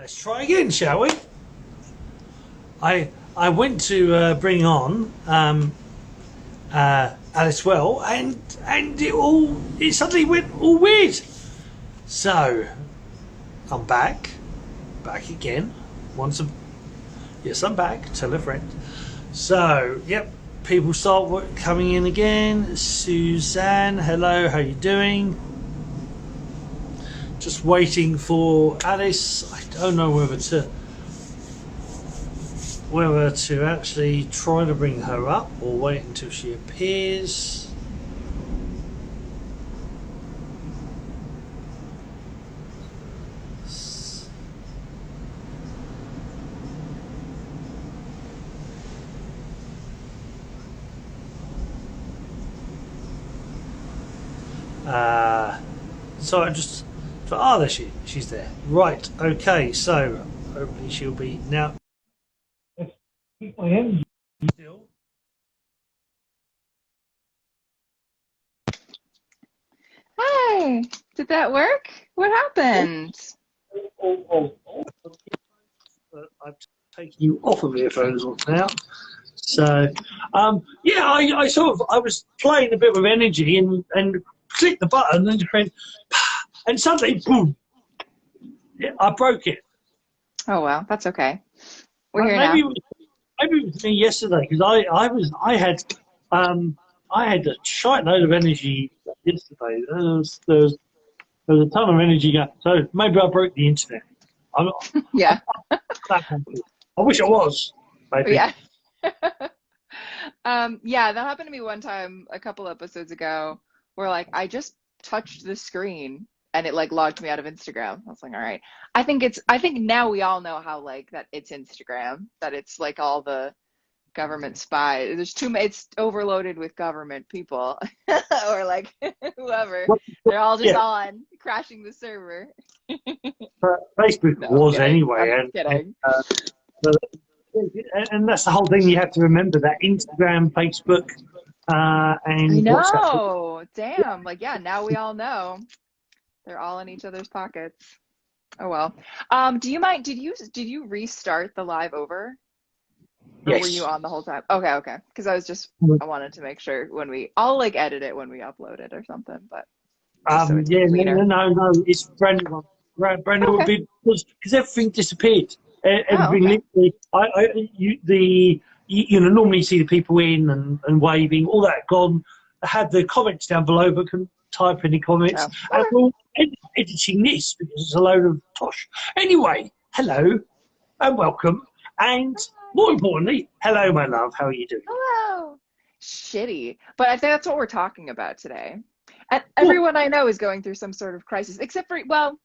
Let's try again, shall we? I went to bring on Alice well, and it suddenly went all weird. So I'm back again. Yes, I'm back. Tell a friend. So yep, people start coming in again. Suzanne, hello. How you doing? Just waiting for Alice. I don't know whether to actually try to bring her up or wait until she appears. So I just there she's there. Right, okay, so hopefully she'll be now. Keep my energy still. Hi, did that work? What happened? I've taken you off of earphones now. So, yeah, I was playing a bit with energy and clicked the button and just went, and suddenly, boom, I broke it. Oh well, that's okay. We're here maybe now. Maybe it was me yesterday because I had a shite load of energy yesterday. There was a ton of energy going. So maybe I broke the internet. I'm not, Yeah. I wish I was. Maybe. Yeah. Yeah, that happened to me one time a couple episodes ago where like I just touched the screen and it like logged me out of Instagram. I was like, all right. I think now we all know how like that it's Instagram, that it's like all the government spies. There's too many, it's overloaded with government people or like whoever. They're all just Yeah, on crashing the server. Facebook No, I'm was kidding. anyway, I'm kidding. and that's the whole thing. You have to remember that Instagram, Facebook, I and WhatsApp. know. Damn. Like, yeah, now we all know. They're all in each other's pockets. Oh well. Do you mind, did you restart the live over? Or were you Yes. on the whole time? Okay, okay. Because I wanted to make sure I'll like edit it when we upload it or something, but just so it's Yeah, cleaner. no, it's brand new one. Brand new would Okay. be because everything disappeared. Oh, Everything okay. literally. Normally you see the people in and waving, all that gone. I had the comments down below, but couldn't type any comments. Oh, And okay. I'm all editing this because it's a load of tosh. Anyway, hello and welcome, and more importantly, hello, my love. How are you doing? Hello. Shitty. But I think that's what we're talking about today. And Well, everyone I know is going through some sort of crisis, except for, well,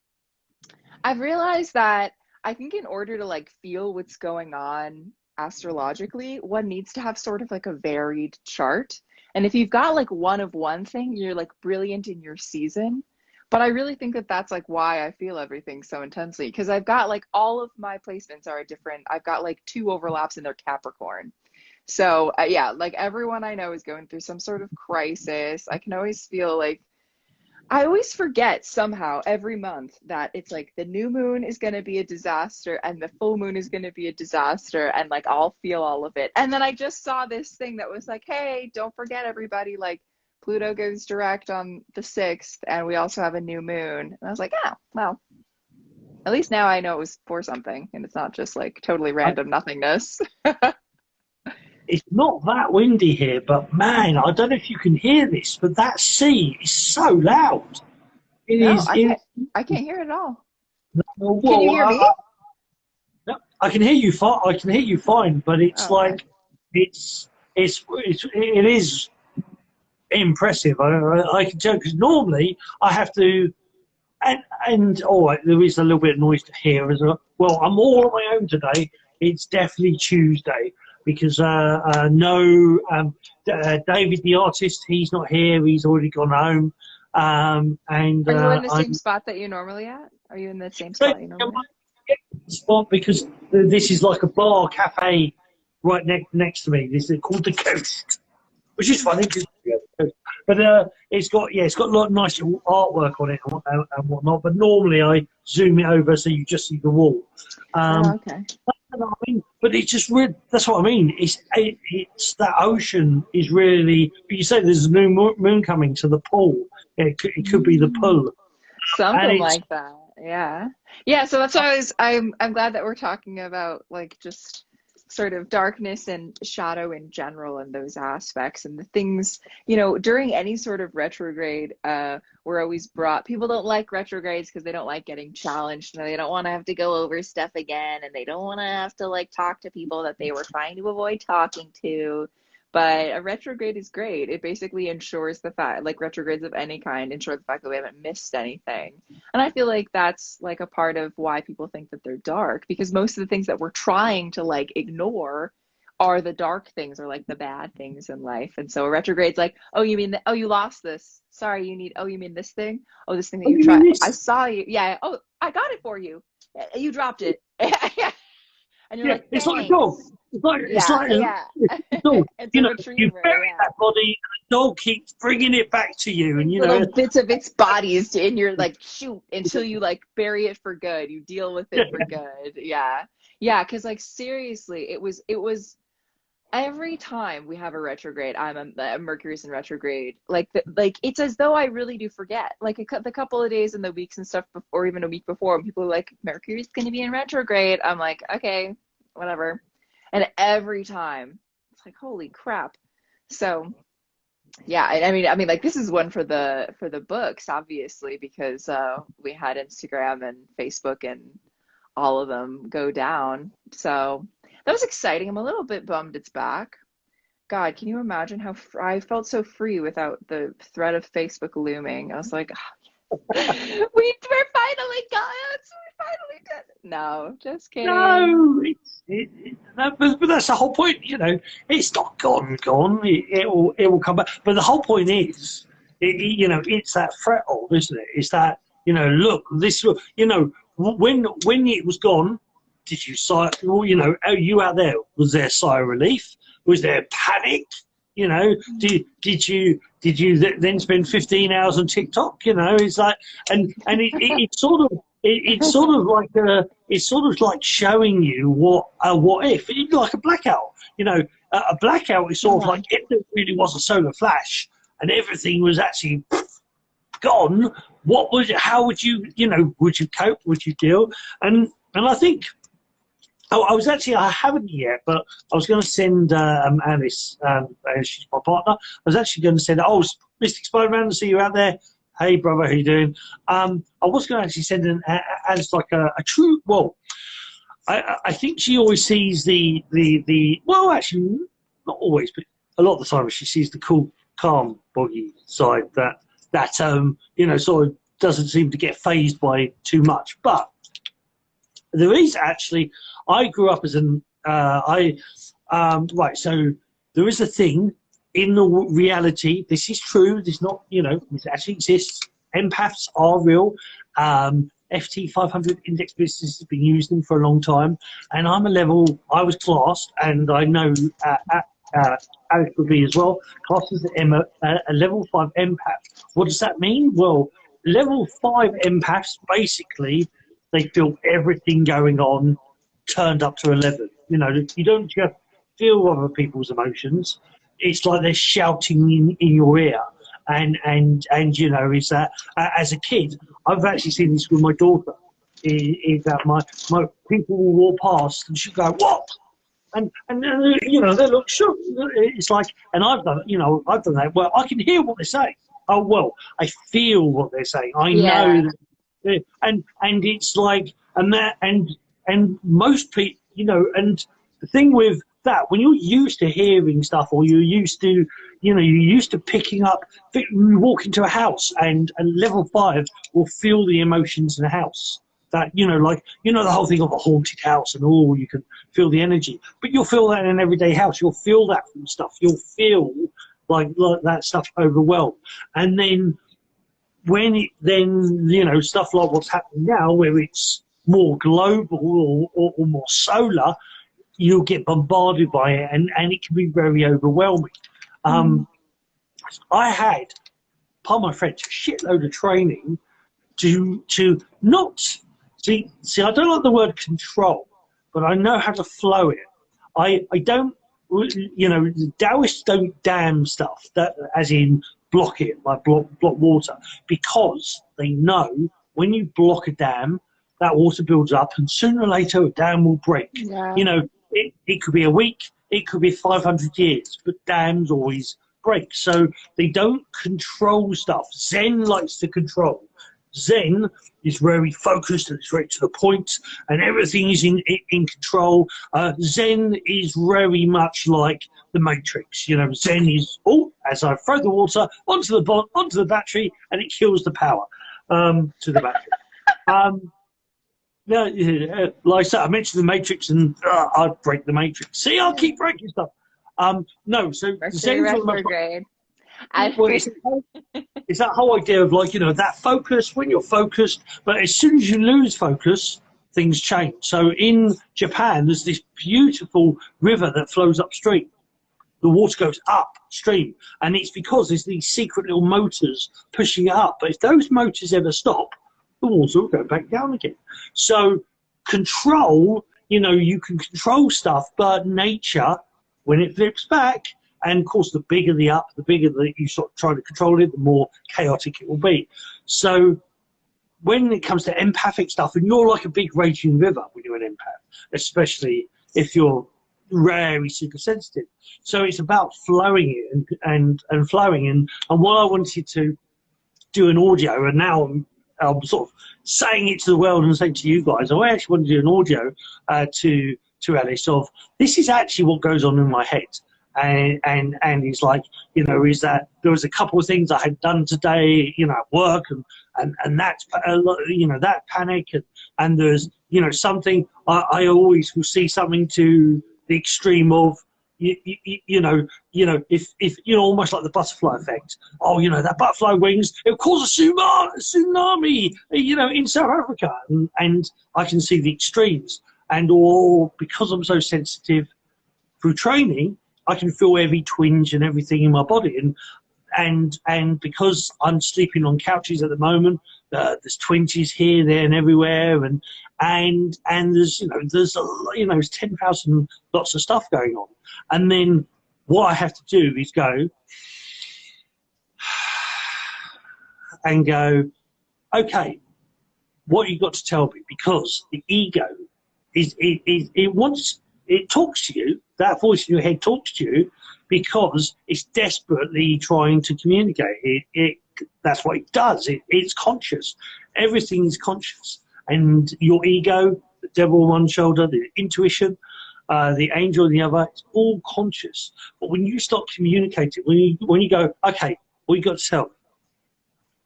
I've realized that I think in order to like feel what's going on astrologically, one needs to have sort of like a varied chart. And if you've got like one of one thing, you're like brilliant in your season. But I really think that that's like why I feel everything so intensely because I've got like all of my placements are different. I've got like two overlaps in their Capricorn. So yeah, like everyone I know is going through some sort of crisis. I can always feel like I always forget somehow every month that it's like the new moon is going to be a disaster and the full moon is going to be a disaster and like I'll feel all of it. And then I just saw this thing that was like, hey, don't forget everybody, like Pluto goes direct on the 6th and we also have a new moon. And I was like, oh, well, at least now I know it was for something and it's not just like totally random nothingness. it's not that windy here, but man, I don't know if you can hear this, but that sea is so loud. It No, is. It, I can't hear it at all. Can you well, hear me? I can hear you fine. I can hear you fine, but it's Oh, okay. like it is impressive. I can tell because normally I have to, and all right, there is a little bit of noise to hear as well. Well, I'm all on my own today. It's definitely Tuesday because no, David the artist, he's not here. He's already gone home. And Are you in the same I'm spot that you normally at? Are you in the same spot you normally at? spot because this is like a bar cafe right next to me. This is called the Coast, which is funny. But it's got a lot of nice little artwork on it and whatnot. But normally I zoom it over so you just see the wall. Okay. I mean, but it's just weird. That's what I mean. It's that ocean is really. But you say there's a new moon coming to the pool. It could be the pull, and Something it's like that. Yeah. Yeah, so that's why I'm glad that we're talking about like just sort of darkness and shadow in general and those aspects and the things, during any sort of retrograde, we're always brought, people don't like retrogrades because they don't like getting challenged and they don't want to have to go over stuff again and they don't want to have to like talk to people that they were trying to avoid talking to. But a retrograde is great. It basically ensures the fact, like retrogrades of any kind, ensure the fact that we haven't missed anything. And I feel like that's like a part of why people think that they're dark, because most of the things that we're trying to like ignore are the dark things or like the bad things in life. And so a retrograde's like, oh, you mean, oh, you lost this. Sorry, you mean this thing? Oh, this thing that you tried. I saw you. Yeah. Oh, I got it for you. You dropped it. And you're like, it's like a dog. It's like a dog. It's You a know, you retriever, bury that body, and the dog keeps bringing it back to you, and little bits of its bodies in your like shoot until you like bury it for good. You deal with it for good. Yeah, because like seriously, it was every time we have a retrograde, a Mercury's in retrograde. Like it's as though I really do forget. Like the couple of days and the weeks and stuff before, or even a week before, when people are like, Mercury's going to be in retrograde. I'm like, okay, whatever. And every time it's like, holy crap. So yeah, I mean, like this is one for the books, obviously, because we had Instagram and Facebook and all of them go down. So that was exciting. I'm a little bit bummed it's back. God, can you imagine how I felt so free without the threat of Facebook looming? I was like, oh, we're finally got it. We're finally good. No, just kidding. No, but that's the whole point. It's not gone. It will come back. But the whole point is, it's that threshold, isn't it? It's that look, this, when it was gone, did you sigh? Well, you out there, was there a sigh of relief? Was there panic? Did you then spend 15 hours on TikTok? It's like, and it's sort of. It's sort of like showing you what if. It's like a blackout. A blackout is sort of like if there really was a solar flash and everything was actually gone. What would? How would you? Would you cope? Would you deal? And I think. I haven't yet, but I was going to send Allis, she's my partner. I was actually going to send, Mystic Spider-Man, to see you out there. Hey, brother, how you doing? I was going to actually send an as like a true. Well, I think she always sees the well, actually, not always, but a lot of the time she sees the cool, calm, Boggie side that sort of doesn't seem to get phased by too much. But there is actually. I grew up as an right. So there is a thing. In the reality, this is true. This is not, this actually exists. Empaths are real. FT 500 index business has been using for a long time. And I was classed, and I know Alex would be as well, classed as a level 5 empath. What does that mean? Well, level 5 empaths, basically, they feel everything going on turned up to 11. You don't just feel other people's emotions. It's like they're shouting in your ear, and is that as a kid, I've actually seen this with my daughter. Is that my people will walk past and she'll go, what? And they look shook. It's like, and I've done that. Well, I can hear what they're saying. Oh well, I feel what they're saying. I know that, and it's like, and most people, and the thing with that, when you're used to hearing stuff, or you're used to picking up, you walk into a house and level 5 will feel the emotions in the house. That, the whole thing of a haunted house and all, you can feel the energy. But you'll feel that in an everyday house. You'll feel that from stuff. You'll feel like that stuff overwhelmed. And then stuff like what's happening now, where it's more global or more solar, you'll get bombarded by it, and it can be very overwhelming. I had, pardon my French, a shitload of training to not see. I don't like the word control, but I know how to flow it. I don't, Taoists don't dam stuff, that as in block it, like block water, because they know when you block a dam, that water builds up, and sooner or later a dam will break. Yeah. It could be a week, it could be 500 years, but dams always break. So they don't control stuff. Zen likes to control. Zen is very focused and it's very to the point, and everything is in control. Zen is very much like the Matrix. Zen is, as I throw the water onto the battery, and it kills the power to the battery. Like I said, I mentioned the Matrix, and I'd break the Matrix. See, I'll keep breaking stuff. No, so Zen's retrograde. It's that whole idea of that focus when you're focused, but as soon as you lose focus, things change. So in Japan, there's this beautiful river that flows upstream. The water goes upstream, and it's because there's these secret little motors pushing it up. But if those motors ever stop, the water will go back down again. So control, you can control stuff, but nature, when it flips back, and of course the bigger the up, the bigger that you sort of try to control it, the more chaotic it will be. So when it comes to empathic stuff, and you're like a big raging river when you're an empath, especially if you're very super sensitive. So it's about flowing it and flowing. And what I wanted to do an audio, and now I'm sort of saying it to the world and saying to you guys, I actually want to do an audio to Allis of, this is actually what goes on in my head. And it's like, is that there was a couple of things I had done today, at work, and that's, that panic, and there's, something, I always will see something to the extreme of, if almost like the butterfly effect. That butterfly wings, it'll cause a tsunami, in South Africa, and I can see the extremes, or because I'm so sensitive through training, I can feel every twinge and everything in my body, and because I'm sleeping on couches at the moment, there's twinges here, there, and everywhere, and there's there's 10,000 lots of stuff going on, and then what I have to do is go and go, okay, what you got to tell me, because the ego it talks to you. That voice in your head talks to you because it's desperately trying to communicate. That's what it does. It's conscious. Everything is conscious. And your ego, the devil on one shoulder, the intuition, the angel on the other, it's all conscious. But when you start communicating, when you go, okay, what you got to tell me?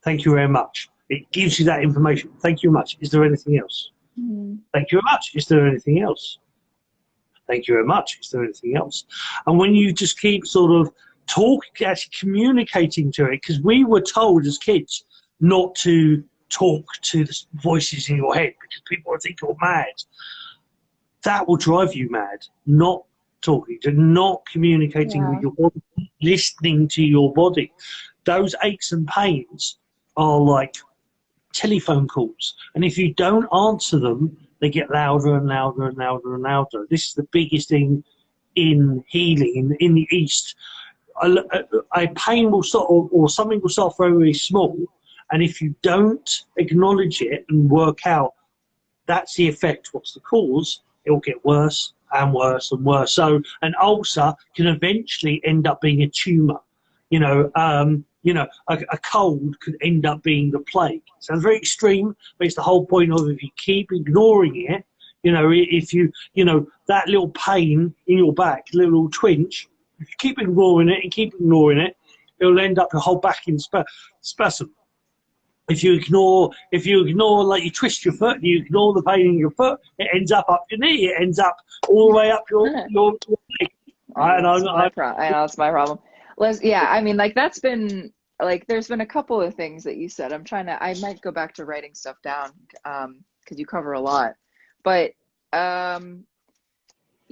Thank you very much. It gives you that information. Thank you very much. Is there anything else? Mm-hmm. Thank you very much. Is there anything else? Thank you very much. Is there anything else? And when you just keep sort of actually communicating to it, because we were told as kids not to talk to the voices in your head because people would think you're mad. That will drive you mad, not talking, to not communicating with your body, listening to your body. Those aches and pains are like telephone calls. And if you don't answer them, they get louder and louder and louder and louder. This is the biggest thing in healing in the East. A pain will start, or something will start very, very small, and if you don't acknowledge it and work out that's the effect, what's the cause, it will get worse and worse and worse. So an ulcer can eventually end up being a tumor. A cold could end up being the plague. Sounds very extreme, but it's the whole point of, if you keep ignoring it, if you, that little pain in your back, little twinge, if you keep ignoring it, it'll end up your whole back in spasm. If you ignore, like you twist your foot, you ignore the pain in your foot, it ends up your knee, it ends up all the way up your leg. I know it's my problem. Yeah, I mean, like, that's been, like, there's been a couple of things that you said. I might go back to writing stuff down, because you cover a lot. But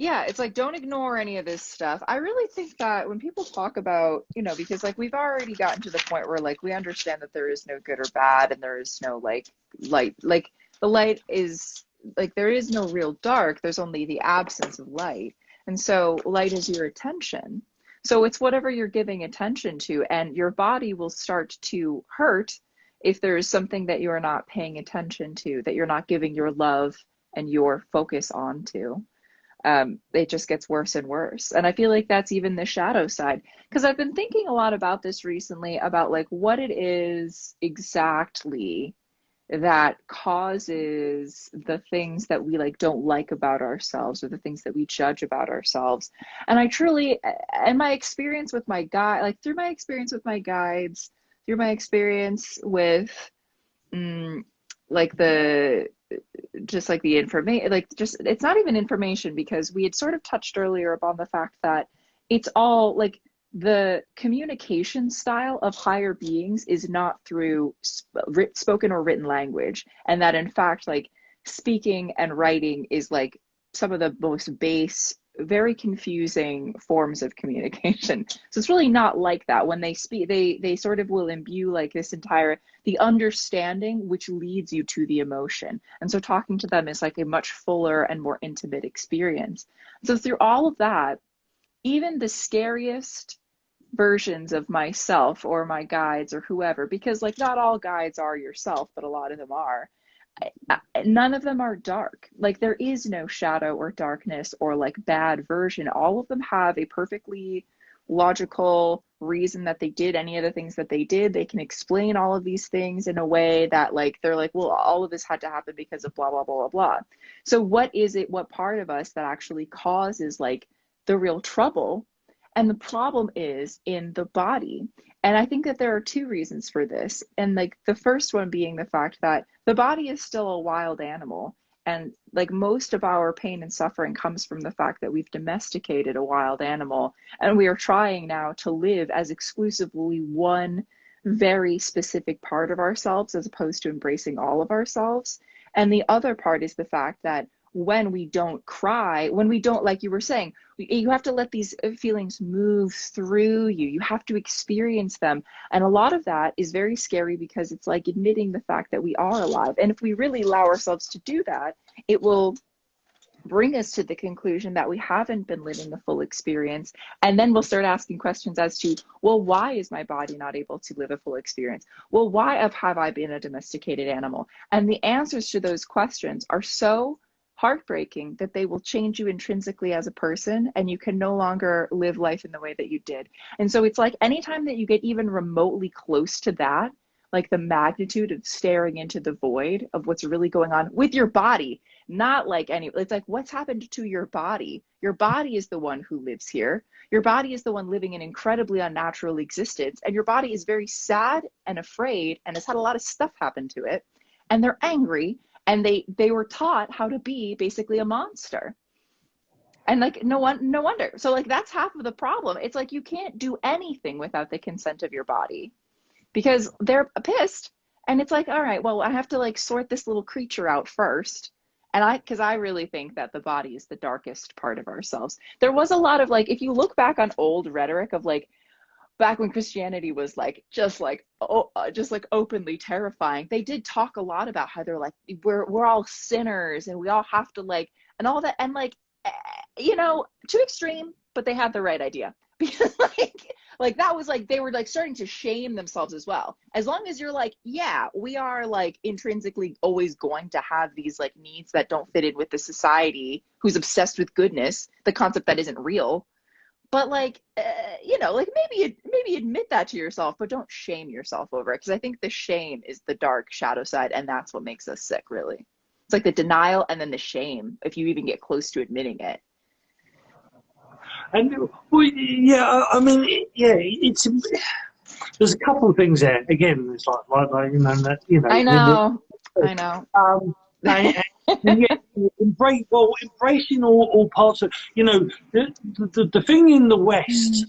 Yeah, it's like, don't ignore any of this stuff. I really think that when people talk about, you know, because like we've already gotten to the point where like we understand that there is no good or bad and there is no like light. Like the light is like there is no real dark, there's only the absence of light. And so light is your attention. So it's whatever you're giving attention to, and your body will start to hurt if there is something that you're not paying attention to, that you're not giving your love and your focus onto. It just gets worse and worse. And I feel like that's even the shadow side. Because I've been thinking a lot about this recently, about like what it is exactly that causes the things that we like don't like about ourselves, or the things that we judge about ourselves. And I truly, and my experience with my guide, like through my experience with my guides, through my experience with like the just like the information, like just it's not even information, because we had sort of touched earlier upon the fact that it's all like the communication style of higher beings is not through spoken or written language, and that in fact like speaking and writing is like some of the most base, very confusing forms of communication. So it's really not like that. When they speak, they sort of will imbue like this entire, the understanding which leads you to the emotion. And so talking to them is like a much fuller and more intimate experience. So through all of that, even the scariest versions of myself or my guides or whoever, because like not all guides are yourself, but a lot of them are, none of them are dark. Like there is no shadow or darkness or like bad version. All of them have a perfectly logical reason that they did any of the things that they did. They can explain all of these things in a way that like they're like, well, all of this had to happen because of blah blah blah blah blah. So what is it, what part of us that actually causes like the real trouble? And the problem is in the body. And I think that there are two reasons for this. And like the first one being the fact that the body is still a wild animal. And like most of our pain and suffering comes from the fact that we've domesticated a wild animal. And we are trying now to live as exclusively one very specific part of ourselves, as opposed to embracing all of ourselves. And the other part is the fact that when we don't cry, when we don't, like you were saying, you have to let these feelings move through you. You have to experience them. And a lot of that is very scary, because it's like admitting the fact that we are alive. And if we really allow ourselves to do that, it will bring us to the conclusion that we haven't been living the full experience. And then we'll start asking questions as to, well, why is my body not able to live a full experience? Well, why have I been a domesticated animal? And the answers to those questions are so heartbreaking that they will change you intrinsically as a person, and you can no longer live life in the way that you did. And so it's like anytime that you get even remotely close to that, like the magnitude of staring into the void of what's really going on with your body, not like it's like what's happened to your body. Your body is the one who lives here. Your body is the one living an incredibly unnatural existence, and your body is very sad and afraid and has had a lot of stuff happen to it, and they're angry. And they were taught how to be basically a monster. And like, no wonder. So like, that's half of the problem. It's like, you can't do anything without the consent of your body, because they're pissed. And it's like, all right, well, I have to like sort this little creature out first. And because I really think that the body is the darkest part of ourselves. There was a lot of like, if you look back on old rhetoric of like, back when Christianity was like just like openly terrifying, they did talk a lot about how they're like, we're all sinners and we all have to like, and all that, and like, you know, too extreme, but they had the right idea, because like that was like, they were like starting to shame themselves as well. As long as you're like, yeah, we are like intrinsically always going to have these like needs that don't fit in with the society who's obsessed with goodness, the concept that isn't real. But like, you know, like maybe admit that to yourself, but don't shame yourself over it. Because I think the shame is the dark shadow side, and that's what makes us sick, really. It's like the denial and then the shame, if you even get close to admitting it. And well, yeah, I mean, yeah, it's there's a couple of things there. Again, it's like you know that, you know. I know. And yeah, embracing all parts of, you know, the thing in the West,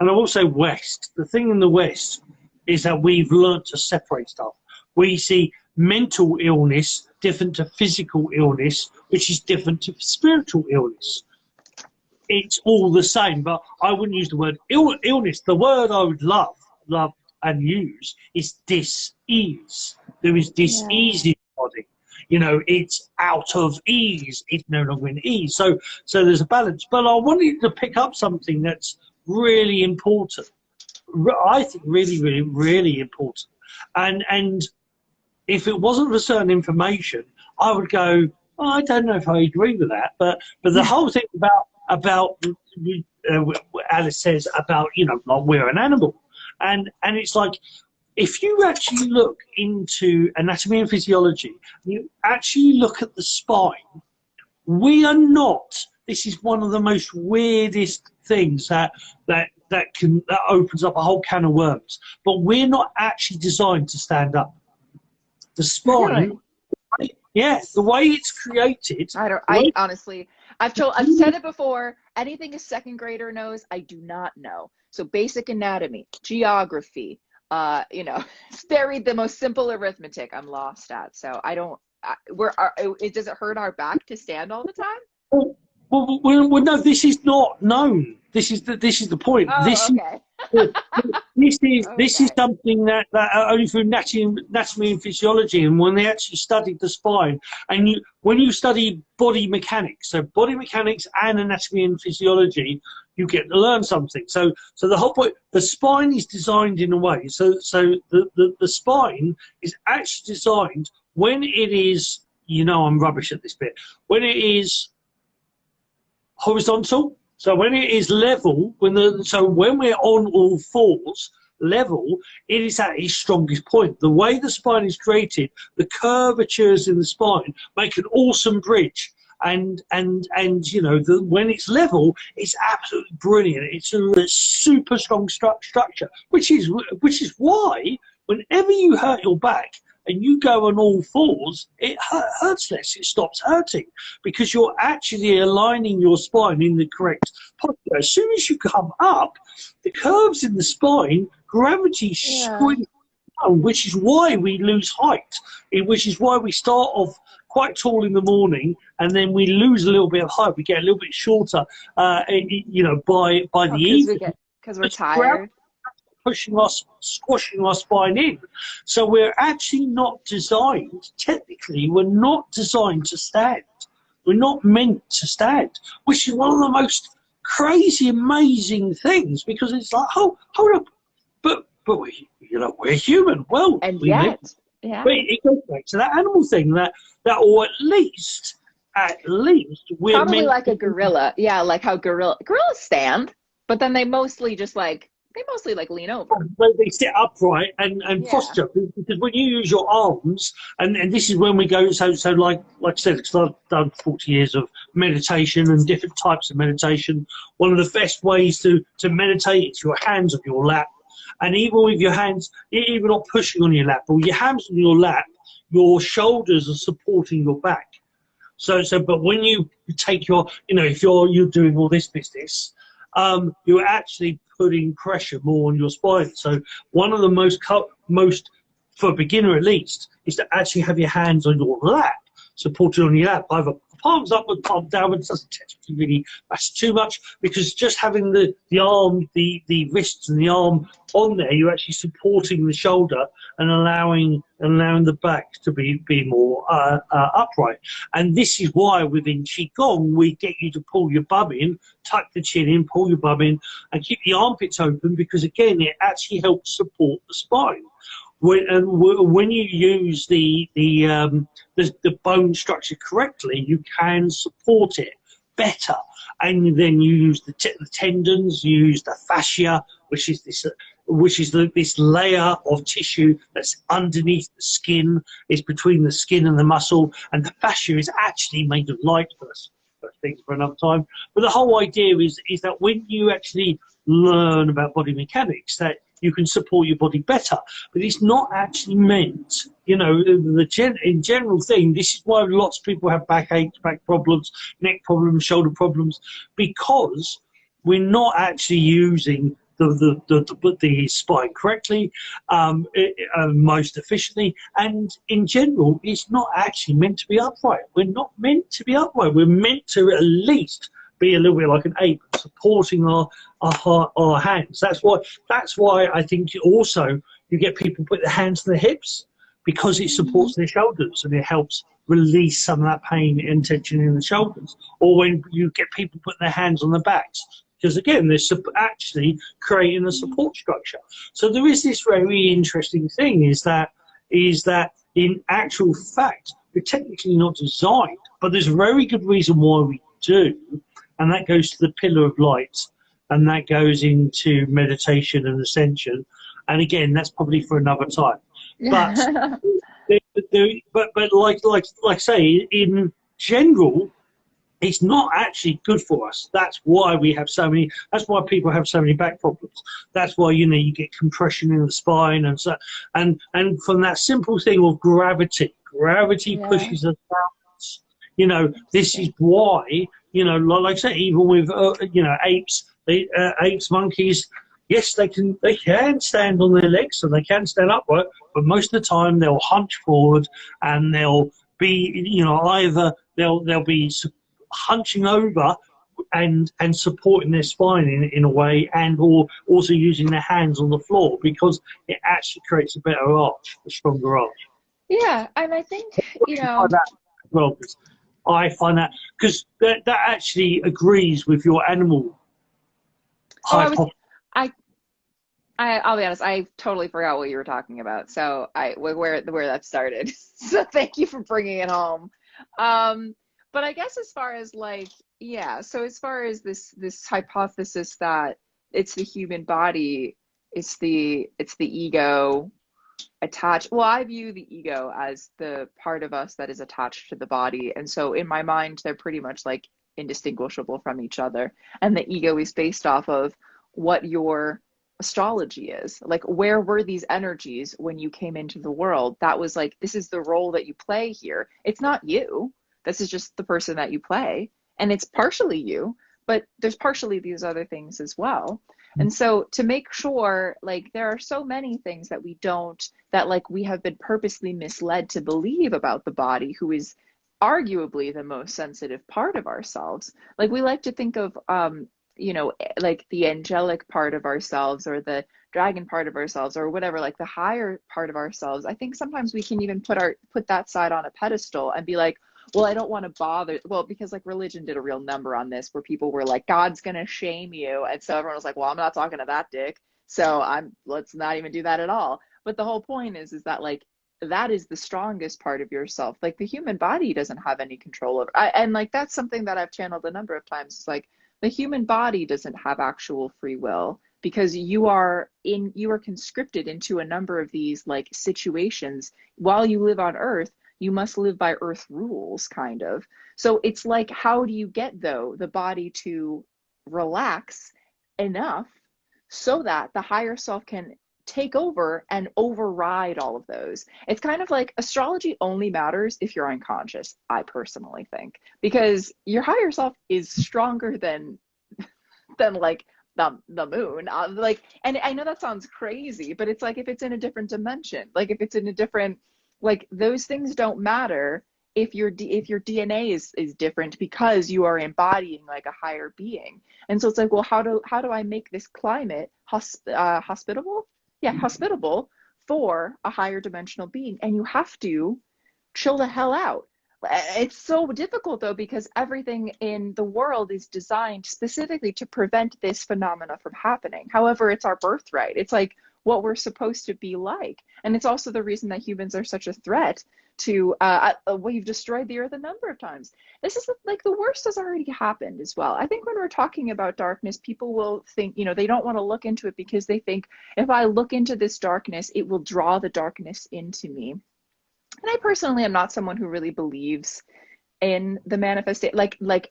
and I will say West, the thing in the West is that we've learnt to separate stuff. We see mental illness different to physical illness, which is different to spiritual illness. it's all the same. But I wouldn't use the word illness. The word I would love and use is dis-ease. There is dis-ease in the body. You know, it's out of ease. It's no longer in ease. So there's a balance. But I wanted to pick up something that's really important. I think really, really, really important. And if it wasn't for certain information, I would go, oh, I don't know if I agree with that. But the whole thing about Alice says about, you know, like we're an animal. And it's like, if you actually look into anatomy and physiology, you actually look at the spine, we are not, this is one of the most weirdest things that opens up a whole can of worms, but we're not actually designed to stand up. The spine, the way it's created. I honestly, I've said it before, anything a second grader knows, I do not know. So basic anatomy, geography, you know, the most simple arithmetic I'm lost at. So I don't, does it hurt our back to stand all the time? Well, no, this is not known. This is the point. Oh, this okay. This is something that only through anatomy and physiology, and when they actually studied the spine, and when you study body mechanics, so body mechanics and anatomy and physiology, you get to learn something. So the whole point, the spine is designed in a way. So the spine is actually designed when it is, you know, I'm rubbish at this bit, when it is horizontal. So when it is level, when we're on all fours, level, it is at its strongest point. The way the spine is created, the curvatures in the spine make an awesome bridge. And you know, when it's level, it's absolutely brilliant. It's a super strong structure, which is why whenever you hurt your back and you go on all fours, it hurts less. It stops hurting because you're actually aligning your spine in the correct posture. As soon as you come up, the curves in the spine, gravity squeezes down, which is why we lose height, which is why we start off quite tall in the morning and then we lose a little bit of height. We get a little bit shorter, you know, by the evening. Because we're tired. Squashing our spine in. So we're actually not designed, technically, we're not designed to stand. We're not meant to stand, which is one of the most crazy, amazing things, because it's like, hold up, but we, you know, we're human. Well, and we yet, live. But it goes back to that animal thing that or at least we're probably like a gorilla. Yeah, like how gorillas stand, but then they mostly lean over. They sit upright and posture, because when you use your arms, and this is when we go, so like I said, because I've done 40 years of meditation and different types of meditation. One of the best ways to meditate is your hands on your lap, and even with your hands, even not pushing on your lap, but with your hands on your lap, your shoulders are supporting your back. So but when you take your, you know, if you're doing all this business, you're actually putting pressure more on your spine. So one of the most, for a beginner at least, is to actually have your hands on your lap, supported on your lap, either palms upward, palm downwards. Doesn't technically really matter too much, because just having the arm, the wrists and the arm on there, you're actually supporting the shoulder and allowing the back to be more upright. And this is why within Qigong we get you to pull your bum in, tuck the chin in, pull your bum in, and keep the armpits open, because again it actually helps support the spine. When you use the bone structure correctly, you can support it better. And then you use the tendons, you use the fascia, which is this layer of tissue that's underneath the skin, is between the skin and the muscle, and the fascia is actually made of light. First things for another time. But the whole idea is that when you actually learn about body mechanics, that you can support your body better. But it's not actually meant, you know, in general thing, this is why lots of people have backaches, back problems, neck problems, shoulder problems, because we're not actually using the spine correctly, most efficiently, and in general, it's not actually meant to be upright. We're not meant to be upright. We're meant to at least be a little bit like an ape, supporting our hands. That's why I think also you get people put their hands to their hips, because it supports their shoulders and it helps release some of that pain and tension in the shoulders. Or when you get people putting their hands on their backs, because again, they're actually creating a support structure. So there is this very interesting thing, is that in actual fact, we're technically not designed, but there's a very good reason why we do, and that goes to the pillar of light, and that goes into meditation and ascension. And again, that's probably for another time. But but like say, in general, it's not actually good for us. That's why we have so many. That's why people have so many back problems. That's why you get compression in the spine and so and from that simple thing of gravity. Gravity pushes us out. This is why like I say, even with apes, apes, monkeys. Yes, they can stand on their legs and they can stand upright, but most of the time they'll hunch forward and they'll be, either they'll be hunching over and supporting their spine in a way, and or also using their hands on the floor, because it actually creates a better arch, a stronger arch. Yeah, and I think, I find that because that actually agrees with your animal hypothesis. I'll be honest, I totally forgot what you were talking about. So where that started. So thank you for bringing it home. But I guess as far as so as far as this hypothesis that it's the human body, it's the ego attached. Well, I view the ego as the part of us that is attached to the body. And so in my mind, they're pretty much indistinguishable from each other. And the ego is based off of what your astrology is. Where were these energies when you came into the world? That was this is the role that you play here. It's not you. This is just the person that you play. And it's partially you, but there's partially these other things as well. And so to make sure, there are so many things that we don't, that we have been purposely misled to believe about the body, who is arguably the most sensitive part of ourselves. We like to think of the angelic part of ourselves, or the dragon part of ourselves, or whatever, the higher part of ourselves. I think sometimes we can even put that side on a pedestal and be well, I don't want to bother. Well, because religion did a real number on this, where people were God's going to shame you. And so everyone was well, I'm not talking to that dick. So let's not even do that at all. But the whole point is that that is the strongest part of yourself. The human body doesn't have any control over. And that's something that I've channeled a number of times. It's the human body doesn't have actual free will, because you are conscripted into a number of these situations. While you live on Earth, you must live by Earth rules, kind of. So it's how do you get, though, the body to relax enough so that the higher self can take over and override all of those? It's kind of astrology only matters if you're unconscious, I personally think, because your higher self is stronger than the moon. And I know that sounds crazy, but it's if it's in a different dimension, if it's in a different, those things don't matter if your DNA is different, because you are embodying a higher being. And so it's well, how do I make this climate hospitable? Yeah, hospitable for a higher dimensional being. And you have to chill the hell out. It's so difficult, though, because everything in the world is designed specifically to prevent this phenomena from happening. However, it's our birthright. It's what we're supposed to be like. And it's also the reason that humans are such a threat to, we've destroyed the earth a number of times. This is the worst has already happened as well. I think when we're talking about darkness, people will think, they don't want to look into it, because they think, if I look into this darkness, it will draw the darkness into me. And I personally am not someone who really believes in the manifestation.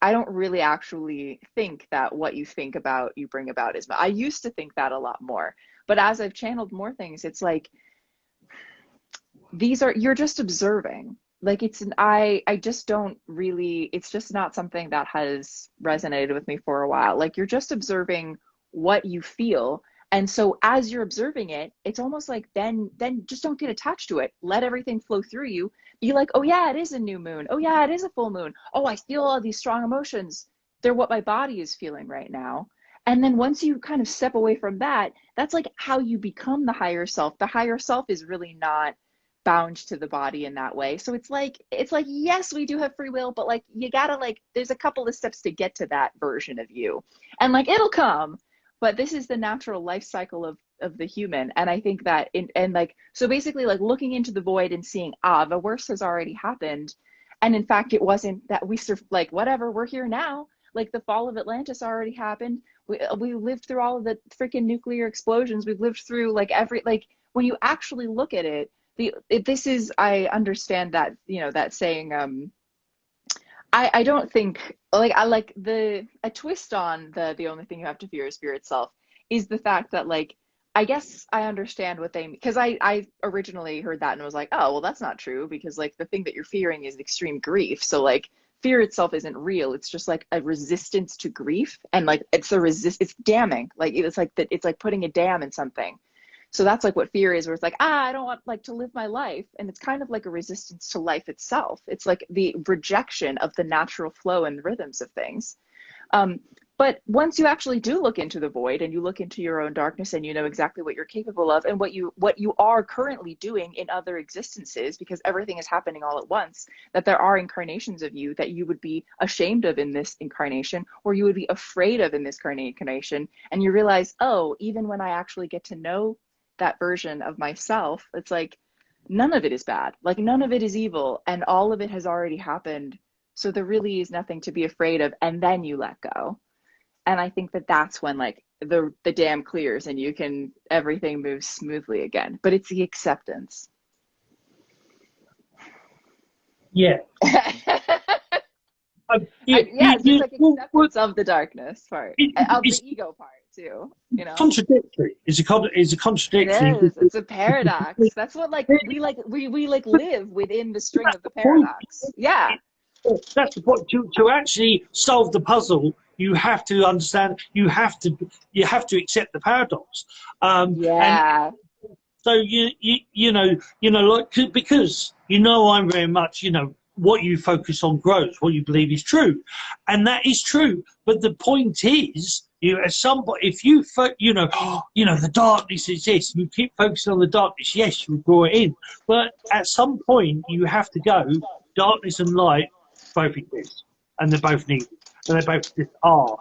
I don't really actually think that what you think about, you bring about is. I used to think that a lot more. But as I've channeled more things, it's you're just observing. I just don't really, it's just not something that has resonated with me for a while. You're just observing what you feel. And so as you're observing it, it's almost then just don't get attached to it. Let everything flow through you. Be oh yeah, it is a new moon. Oh yeah, it is a full moon. Oh, I feel all these strong emotions. they're what my body is feeling right now. And then once you kind of step away from that, that's like how you become the higher self. The higher self is really not bound to the body in that way. So it's like, yes, we do have free will, but like, you gotta like, there's a couple of steps to get to that version of you. And like, it'll come, but this is the natural life cycle of the human. And I think that so basically like looking into the void and seeing, the worst has already happened. And in fact, it wasn't that we like, whatever, we're here now. Like the fall of Atlantis already happened. We lived through all of the freaking nuclear explosions. We've lived through like when you actually look at it, I understand that, that saying, I don't think, like, I like a twist on the only thing you have to fear is spirit self is the fact that, like, I guess I understand what they, because I originally heard that and was like, oh, well, that's not true, because like the thing that you're fearing is extreme grief. So like fear itself isn't real. It's just like a resistance to grief. And like, it's damming. Like, it's like putting a dam in something. So that's like what fear is, where it's like, I don't want like to live my life. And it's kind of like a resistance to life itself. It's like the rejection of the natural flow and rhythms of things. But once you actually do look into the void and you look into your own darkness and you know exactly what you're capable of and what you are currently doing in other existences, because everything is happening all at once, that there are incarnations of you that you would be ashamed of in this incarnation, or you would be afraid of in this incarnation. And you realize, oh, even when I actually get to know that version of myself, it's like none of it is bad, like none of it is evil, and all of it has already happened. So there really is nothing to be afraid of, and then you let go. And I think that that's when like the dam clears and everything moves smoothly again. But it's the acceptance. Yeah. It's just like acceptance of the darkness part, of the ego part too. Contradictory. It's a contradiction. It is. It's a paradox. That's what we live within the string of the paradox. Yeah. That's the point. To actually solve the puzzle, you have to understand. You have to accept the paradox. Yeah. And so because I'm very much what you focus on grows. What you believe is true, and that is true. But the point is, if you the darkness exists, you keep focusing on the darkness. Yes, you draw it in, but at some point you have to go. Darkness and light both exist, and they're both needed, and they both just are.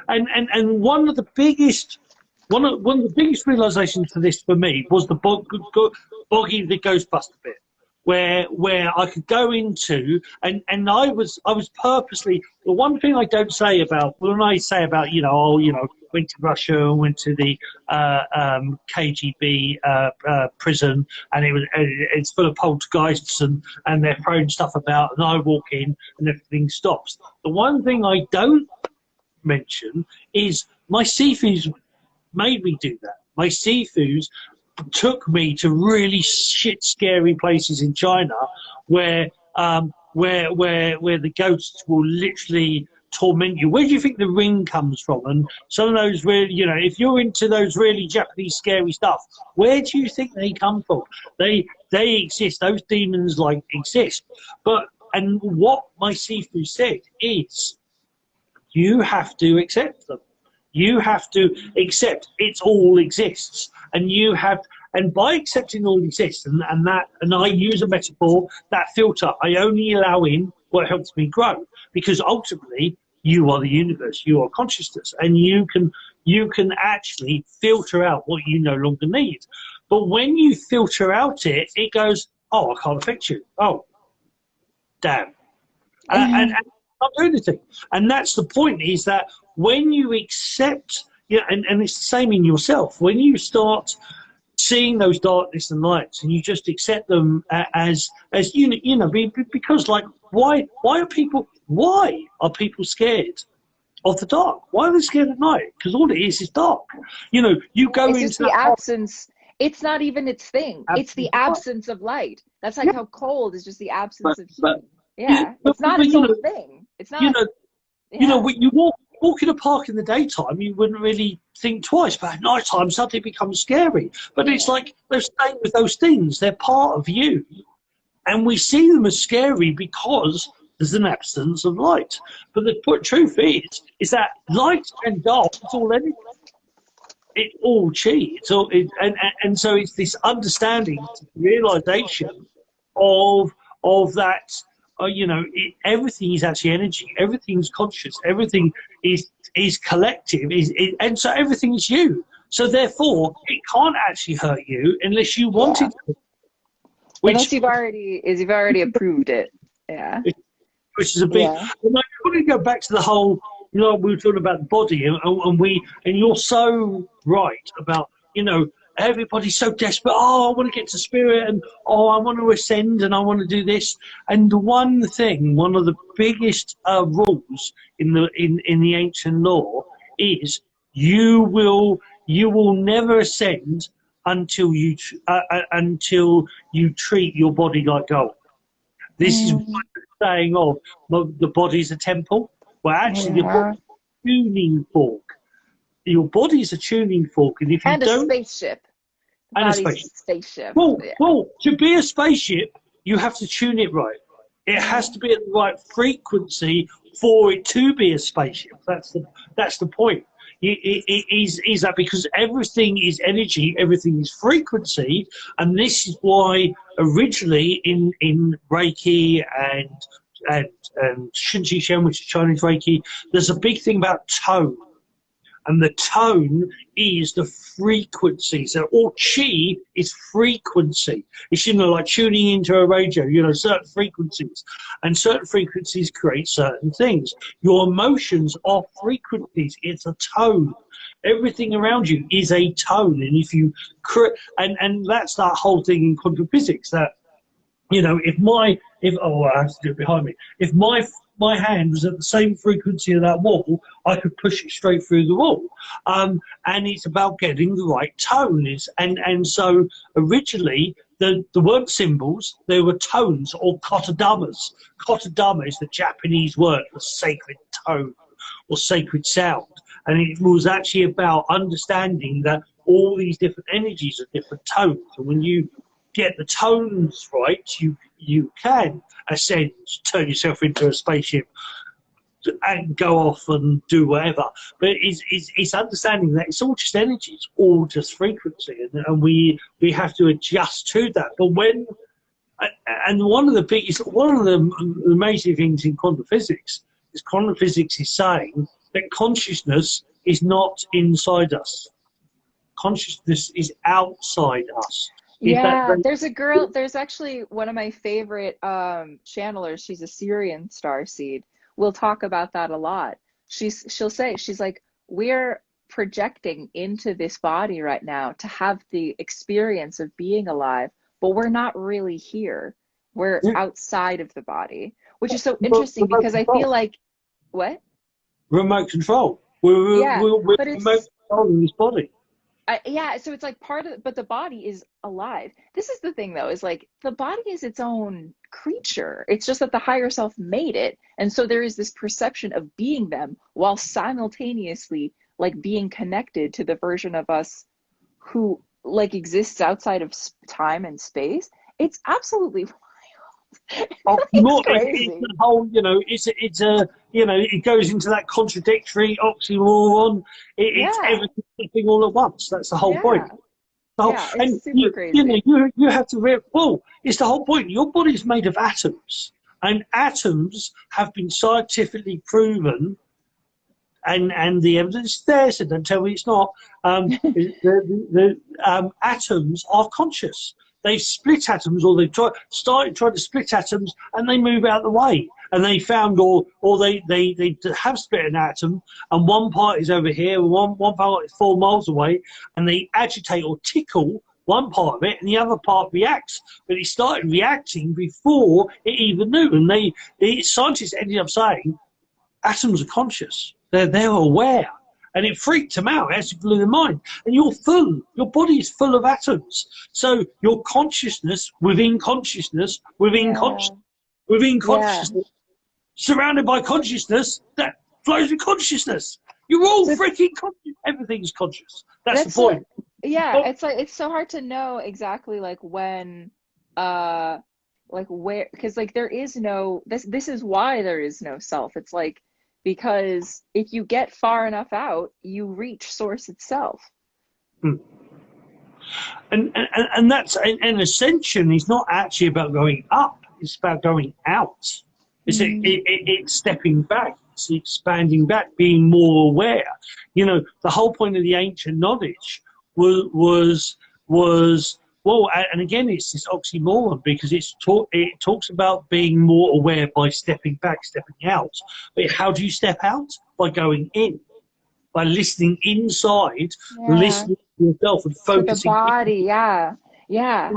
And one of the biggest realizations for this for me was the Boggie the Ghostbuster bit, where I could go into and I was purposely, the one thing I don't say about when I say about went to Russia, went to the KGB prison, and it's full of poltergeists and they're throwing stuff about, and I walk in and everything stops. The one thing I don't mention is my Sifus made me do that. My Sifus took me to really scary places in China where the ghosts will literally torment you. Where do you think the ring comes from? And some of those really, if you're into those really Japanese scary stuff, where do you think they come from? They exist. Those demons exist. And what my Sifu said is, you have to accept them. You have to accept it all exists, and by accepting all exists, and I use a metaphor, that filter, I only allow in what helps me grow, because ultimately you are the universe, you are consciousness, and you can actually filter out what you no longer need. But when you filter out it goes, oh, I can't affect you. Oh, damn. And not do anything. And that's the point, is that when you accept, and it's the same in yourself, when you start seeing those darkness and lights and you just accept them as because why are people scared of the dark? Why are they scared at night? Because all it is dark. You go into just the absence. It's not even its thing. It's the absence of light. That's like how cold is just the absence of heat. Yeah, it's not its own thing. It's not. When you walk in a park in the daytime, you wouldn't really think twice, but at night time suddenly it becomes scary. But it's like they're staying with those things. They're part of you, and we see them as scary because there's an absence of light. But the truth is that light and dark, it's all energy. It's all chi. It's all, and so it's this understanding, realization of that. Everything is actually energy. Everything's conscious. Everything is collective. And so everything is you. So therefore, it can't actually hurt you unless you want it to. Unless you've already approved it. Yeah. Which is a big. Yeah. And I want to go back to the whole. We were talking about the body, and you're so right about everybody's so desperate. Oh, I want to get to spirit, and I want to ascend, and I want to do this. And one of the biggest rules in the ancient law is you will never ascend until you treat your body like gold. This is what the saying of the body's a temple. Well, actually, your body's a tuning fork. Your body's a tuning fork, and if you don't, a spaceship. And a spaceship. Well, to be a spaceship, you have to tune it right. It has to be at the right frequency for it to be a spaceship. That's the point. Is that because everything is energy, everything is frequency, and this is why originally in Reiki and Shun, which is Chinese Reiki, there's a big thing about tone. And the tone is the frequency. So all chi is frequency. It's, like tuning into a radio, certain frequencies. And certain frequencies create certain things. Your emotions are frequencies. It's a tone. Everything around you is a tone. And if you and that's that whole thing in quantum physics that, I have to do it behind me. If my hand was at the same frequency of that wall, I could push it straight through the wall. And it's about getting the right tone. And so originally, the weren't symbols, they were tones or kotodamas. Kotodama is the Japanese word for sacred tone or sacred sound. And it was actually about understanding that all these different energies are different tones. And when you get the tones right, you can ascend, turn yourself into a spaceship and go off and do whatever. But it's understanding that it's all just energy, it's all just frequency, and we have to adjust to that. But one of the amazing things in quantum physics is saying that consciousness is not inside us. Consciousness is outside us. There's actually one of my favorite channelers. She's a Syrian starseed. We'll talk about that a lot. She'll say, she's like, we're projecting into this body right now to have the experience of being alive, but we're not really here. We're outside of the body, which is so interesting because I feel like, what? Remote control. We're remote controlling this body. So it's like but the body is alive. This is the thing though, is like the body is its own creature. It's just that the higher self made it. And so there is this perception of being them while simultaneously like being connected to the version of us who like exists outside of time and space. It's absolutely wild. It's the whole, it goes into that contradictory oxymoron. It's everything all at once. That's the whole point. It's super crazy. You have to it's the whole point. Your body is made of atoms, and atoms have been scientifically proven. And the evidence is there, so don't tell me it's not. The atoms are conscious. They've split atoms, or they've tried to split atoms, and they move out of the way. And they found, or they have split an atom, and one part is over here, and one part is 4 miles away, and they agitate or tickle one part of it, and the other part reacts. But it started reacting before it even knew. And the scientists ended up saying, atoms are conscious. They're aware. And it freaked them out. It actually blew their mind. And your body is full of atoms. So your consciousness within consciousness, surrounded by consciousness, that flows with consciousness. You're all freaking conscious. Everything's conscious. That's the point. It's like, it's so hard to know exactly like when like where, because like there is no, this is why there is no self. It's like, because if you get far enough out, you reach source itself. Hmm. And that's an ascension is not actually about going up, it's about going out. It's stepping back, it's expanding back, being more aware. You know, the whole point of the ancient knowledge was well, and again, it's this oxymoron because it talks about being more aware by stepping back, stepping out. But how do you step out? By going in, by listening inside, listening to yourself and focusing to the body. Yeah.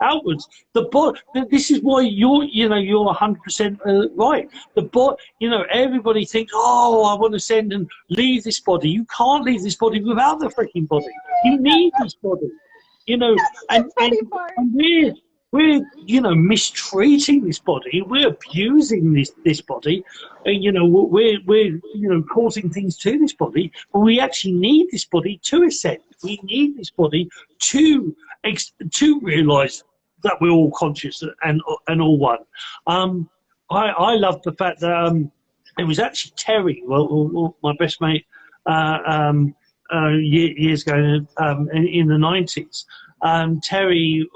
Outwards. The body. This is why you're 100% right. The body. You know, everybody thinks, oh, I want to send and leave this body. You can't leave this body without the freaking body. You need this body. You know, and we're mistreating this body. We're abusing this body. We're causing things to this body. But we actually need this body to ascend. We need this body to realise that we're all conscious and all one. I love the fact that it was actually Terry, my best mate, years ago in the 90s. Terry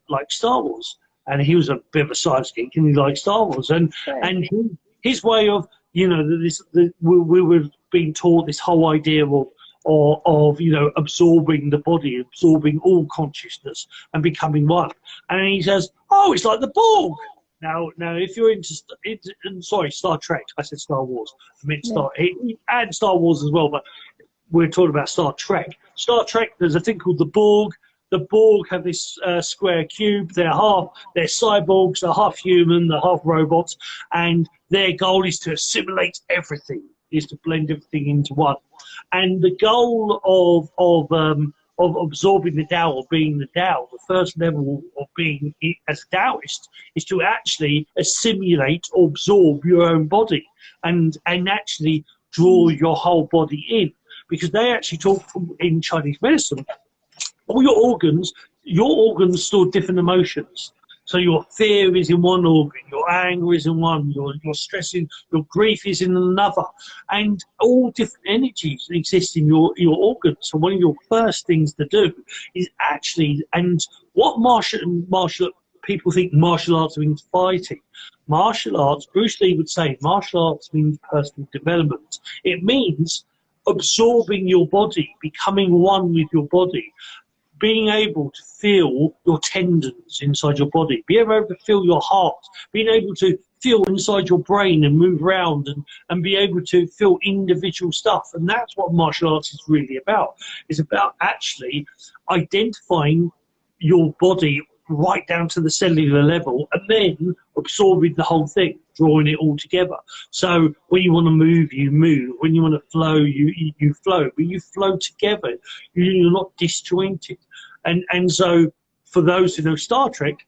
liked Star Wars, and he was a bit of a science geek, and he liked Star Wars, and his way of we were being taught this whole idea of absorbing the body, absorbing all consciousness and becoming one. And he says, oh, it's like the Borg. Now, if you're into Star Trek, I said Star Wars. I meant and Star Wars as well, but we're talking about Star Trek. Star Trek, there's a thing called the Borg. The Borg have this square cube. They're cyborgs, they're half human, they're half robots, and their goal is to assimilate everything, is to blend everything into one. And the goal of absorbing the Tao, or being the Tao, the first level of being as a Taoist, is to actually assimilate or absorb your own body and actually draw your whole body in. Because they actually talk in Chinese medicine, all your organs store different emotions. So your fear is in one organ, your anger is in one, your stress your grief is in another, and all different energies exist in your organs. So one of your first things to do is actually, and what martial people think martial arts means fighting. Martial arts, Bruce Lee would say, martial arts means personal development. It means absorbing your body, becoming one with your body, being able to feel your tendons inside your body, being able to feel your heart, being able to feel inside your brain and move around and be able to feel individual stuff. And that's what martial arts is really about. It's about actually identifying your body right down to the cellular level and then absorbing the whole thing, drawing it all together. So when you want to move, you move. When you want to flow, you flow. But you flow together. You're not disjointed. And so for those who know Star Trek,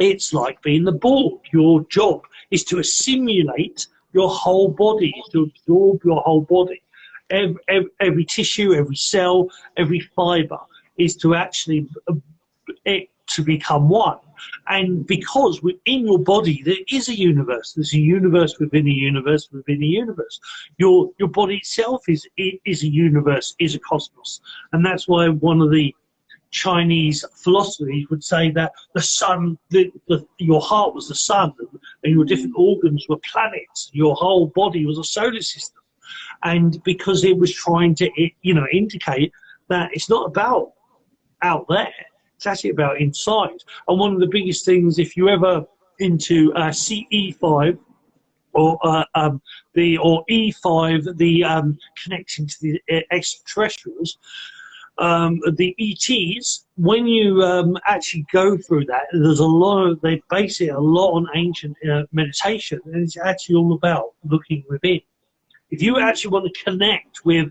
it's like being the Borg. Your job is to assimilate your whole body, to absorb your whole body. Every tissue, every cell, every fibre is to actually to become one. And because within your body there is a universe, there's a universe within a universe within a universe. Your body itself is a universe, is a cosmos. And that's why one of the Chinese philosophies would say that the sun, your heart was the sun, and your different organs were planets. Your whole body was a solar system. And because it was trying to indicate that it's not about out there, it's actually about inside. And one of the biggest things, if you're ever into CE5 or E5, the connecting to the extraterrestrials, the ETs, when you actually go through that, there's a lot of, they base it a lot on ancient meditation, and it's actually all about looking within. If you actually want to connect with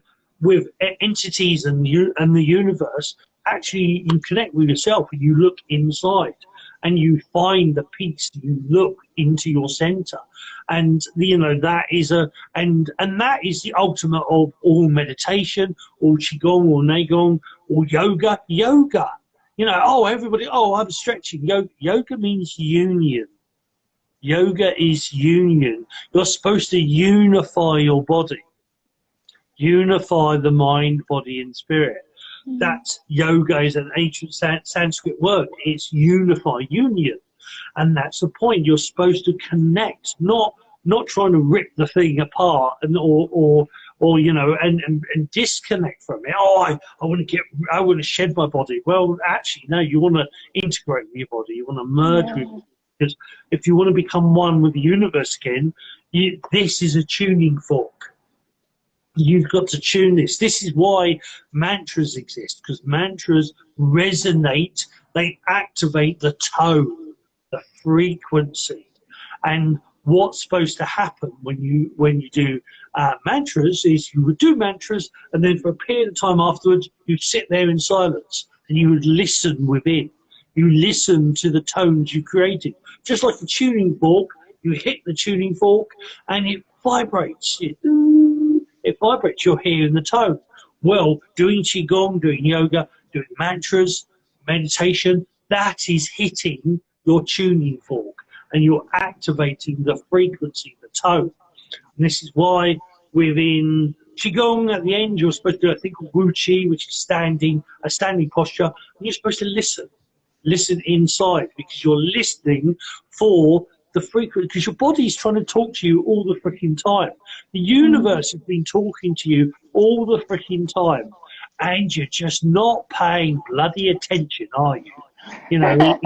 entities and the universe, actually you connect with yourself and you look inside and you find the peace, you look into your center, and that is that is the ultimate of all meditation, or Qigong, or Neigong, or yoga. You know, oh, everybody, oh, I'm stretching. Yoga means union. Yoga is union. You're supposed to unify your body, unify the mind, body, and spirit. That's yoga is an ancient Sanskrit word. It's unify, union. And that's the point. You're supposed to connect, not trying to rip the thing apart and or you know and disconnect from it. Oh, I want to shed my body. Well, actually, no. You want to integrate with your body. You want to merge with it. Because if you want to become one with the universe again, this is a tuning fork. You've got to tune this. This is why mantras exist, because mantras resonate. They activate the tone, the frequency. And what's supposed to happen when you do mantras is you would do mantras, and then for a period of time afterwards, you'd sit there in silence and you would listen within. You listen to the tones you created. Just like a tuning fork, you hit the tuning fork and it vibrates. It vibrates. You're hearing the tone. Well, doing Qigong, doing yoga, doing mantras, meditation, that is hitting your tuning fork and you're activating the frequency, the tone. And this is why within Qigong at the end, you're supposed to do a thing called Wu Qi, which is a standing posture, and you're supposed to listen. Listen inside, because you're listening for the frequency, because your body's trying to talk to you all the freaking time. The universe has been talking to you all the freaking time, and you're just not paying bloody attention, are you? You know,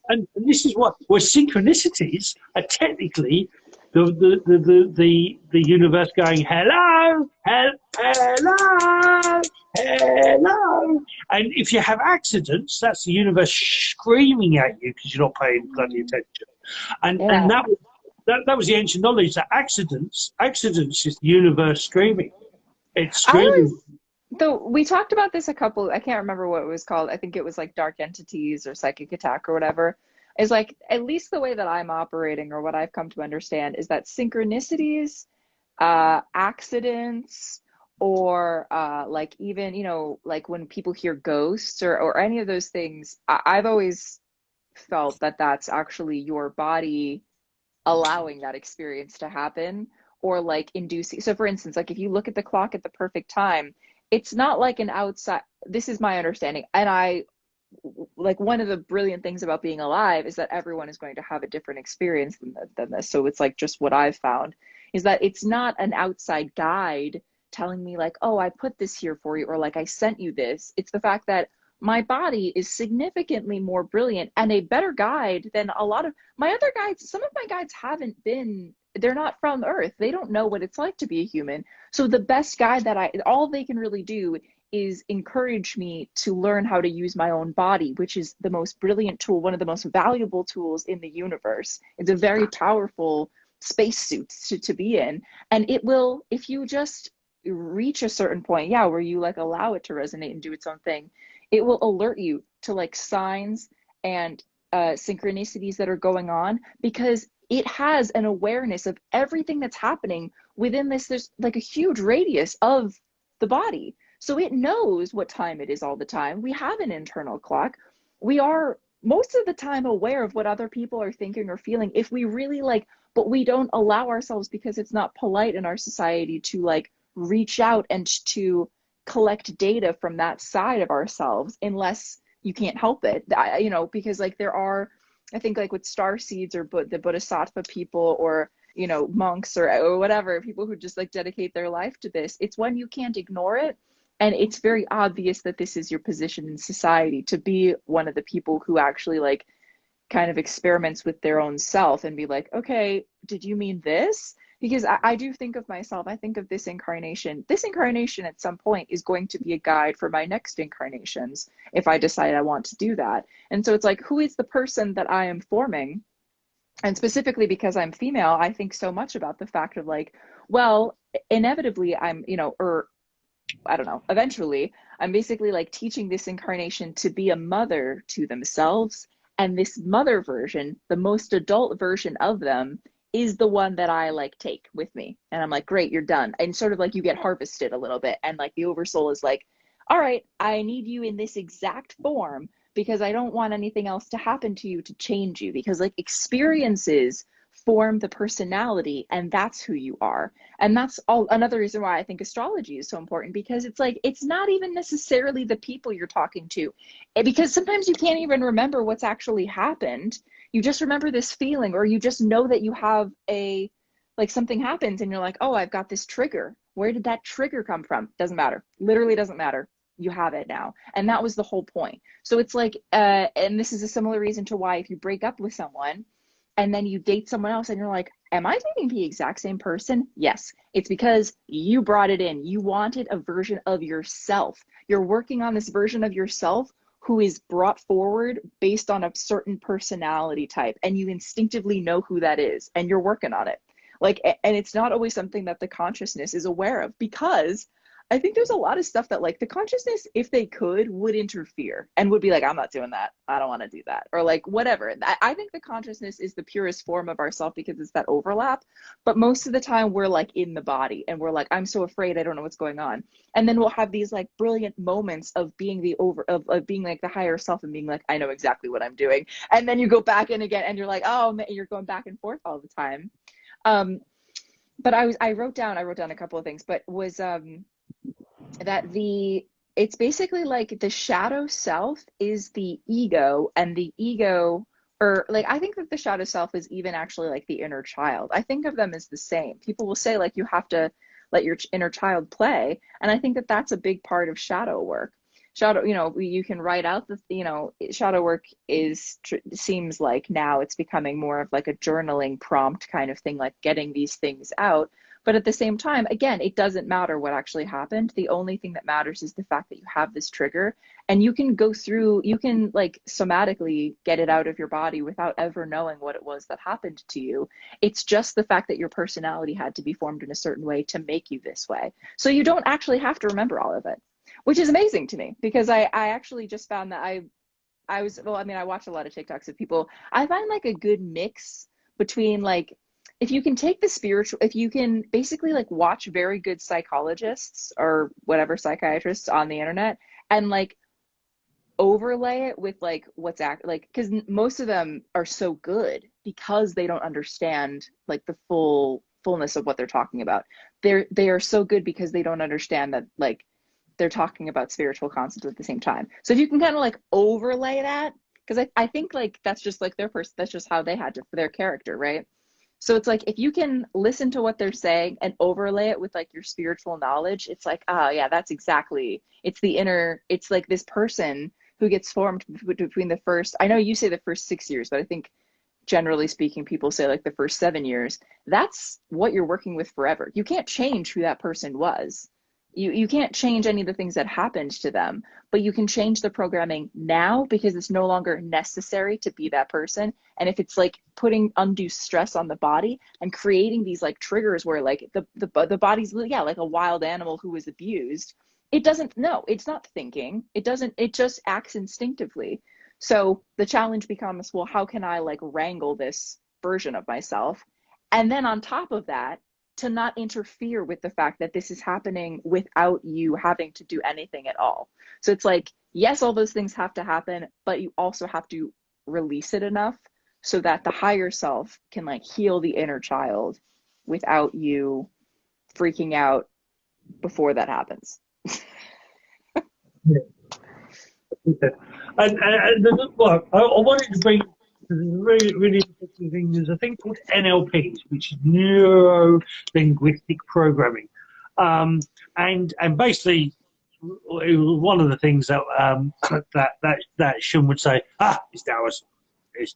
and this is what where synchronicities are technically the universe going hello, hello, hello. And if you have accidents, that's the universe screaming at you because you're not paying bloody attention. And that was the ancient knowledge, that accidents is the universe screaming. It's screaming. Though we talked about this I can't remember what it was called. I think it was like dark entities or psychic attack or whatever. Is like, at least the way that I'm operating or what I've come to understand is that synchronicities, accidents, or like even, you know, like when people hear ghosts or any of those things, I've always felt that that's actually your body allowing that experience to happen, or like inducing. So for instance, like if you look at the clock at the perfect time, it's not like an outside, this is my understanding. And like one of the brilliant things about being alive is that everyone is going to have a different experience than this. So it's like just what I've found is that it's not an outside guide telling me like, oh, I put this here for you, or like I sent you this. It's the fact that my body is significantly more brilliant and a better guide than a lot of my other guides. Some of my guides they're not from Earth. They don't know what it's like to be a human. So the best guide all they can really do is encourage me to learn how to use my own body, which is the most brilliant tool, one of the most valuable tools in the universe. It's a very powerful spacesuit to be in. And it will, if you just reach a certain point, where you like allow it to resonate and do its own thing, it will alert you to like signs and synchronicities that are going on, because it has an awareness of everything that's happening within this. There's like a huge radius of the body. So it knows what time it is all the time. We have an internal clock. We are most of the time aware of what other people are thinking or feeling if we really like, but we don't allow ourselves, because it's not polite in our society to like reach out and to collect data from that side of ourselves unless you can't help it. You know, because like there are, I think like with star seeds or the Bodhisattva people, or you know, monks or whatever, people who just like dedicate their life to this, it's when you can't ignore it. And it's very obvious that this is your position in society, to be one of the people who actually like kind of experiments with their own self and be like, okay, did you mean this? Because I do think of myself, I think of this incarnation. This incarnation at some point is going to be a guide for my next incarnations if I decide I want to do that. And so it's like, who is the person that I am forming? And specifically because I'm female, I think so much about the fact of like, well, inevitably I'm, you know, or I don't know, eventually I'm basically like teaching this incarnation to be a mother to themselves. And this mother version, the most adult version of them, is the one that I like take with me. And I'm like, great, you're done. And sort of like you get harvested a little bit. And like the oversoul is like, all right, I need you in this exact form because I don't want anything else to happen to you to change you, because like experiences form the personality and that's who you are. And that's all another reason why I think astrology is so important, because it's like it's not even necessarily the people you're talking to. Because sometimes you can't even remember what's actually happened. You just remember this feeling, or you just know that you have a like something happens and you're like, oh, I've got this trigger. Where did that trigger come from? Doesn't matter. Literally doesn't matter. You have it now. And that was the whole point. So it's like, and this is a similar reason to why if you break up with someone and then you date someone else and you're like, am I dating the exact same person? Yes. It's because you brought it in. You wanted a version of yourself. You're working on this version of yourself who is brought forward based on a certain personality type. And you instinctively know who that is and you're working on it. Like, and it's not always something that the consciousness is aware of, because I think there's a lot of stuff that like the consciousness, if they could, would interfere and would be like, I'm not doing that. I don't want to do that. Or like, whatever. I think the consciousness is the purest form of ourself because it's that overlap. But most of the time we're like in the body and we're like, I'm so afraid, I don't know what's going on. And then we'll have these like brilliant moments of being of being like the higher self and being like, I know exactly what I'm doing. And then you go back in again and you're like, oh man, you're going back and forth all the time. But I wrote down a couple of things, but was that it's basically like the shadow self is the ego, and the ego, or like I think that the shadow self is even actually like the inner child. I think of them as the same. People will say like you have to let your inner child play, and I think that that's a big part of shadow work. Shadow, you know, you can write out the, you know, shadow work seems like now it's becoming more of like a journaling prompt kind of thing, like getting these things out. But at the same time, again, it doesn't matter what actually happened. The only thing that matters is the fact that you have this trigger, and you can go through, you can like somatically get it out of your body without ever knowing what it was that happened to you. It's just the fact that your personality had to be formed in a certain way to make you this way. So you don't actually have to remember all of it, which is amazing to me, because I actually just found that I was, well, I mean, I watch a lot of TikToks of people. I find like a good mix between like, if you can take the spiritual, if you can basically like watch very good psychologists or whatever psychiatrists on the internet and like overlay it with like what's like, because most of them are so good because they don't understand like the fullness of what they're talking about. They are so good because they don't understand that like they're talking about spiritual concepts at the same time. So if you can kind of like overlay that, because I think like that's just like their person, that's just how they had to, for their character, right? So it's like if you can listen to what they're saying and overlay it with like your spiritual knowledge, it's like, oh yeah, that's exactly, it's the inner, it's like this person who gets formed between the first, I know you say the first 6 years, but I think generally speaking, people say like the first 7 years. That's what you're working with forever. You can't change who that person was. You can't change any of the things that happened to them, but you can change the programming now because it's no longer necessary to be that person. And if it's like putting undue stress on the body and creating these like triggers where like the body's, yeah, like a wild animal who was abused, it doesn't, no, it's not thinking. It just acts instinctively. So the challenge becomes, well, how can I like wrangle this version of myself? And then on top of that, to not interfere with the fact that this is happening without you having to do anything at all. So it's like, yes, all those things have to happen, but you also have to release it enough so that the higher self can like heal the inner child without you freaking out before that happens. Yeah. Well, I wanted to bring a really, really interesting thing. There's a thing called NLP, which is neuro linguistic programming, and basically it was one of the things that that Shun would say, it's Taoism, it's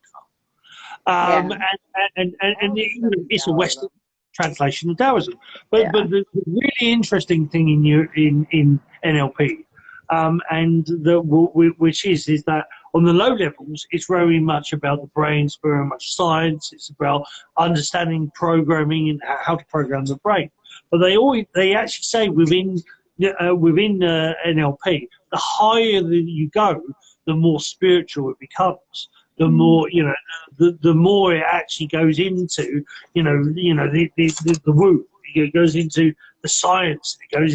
Taoism. And it's a Western translation of Taoism, but the really interesting thing in NLP. Which is that on the low levels, it's very much about the brain, it's very much science, it's about understanding programming and how to program the brain. But they actually say within NLP, the higher that you go, the more spiritual it becomes. The more, you know, the more it actually goes into, the womb, It goes into the science. It goes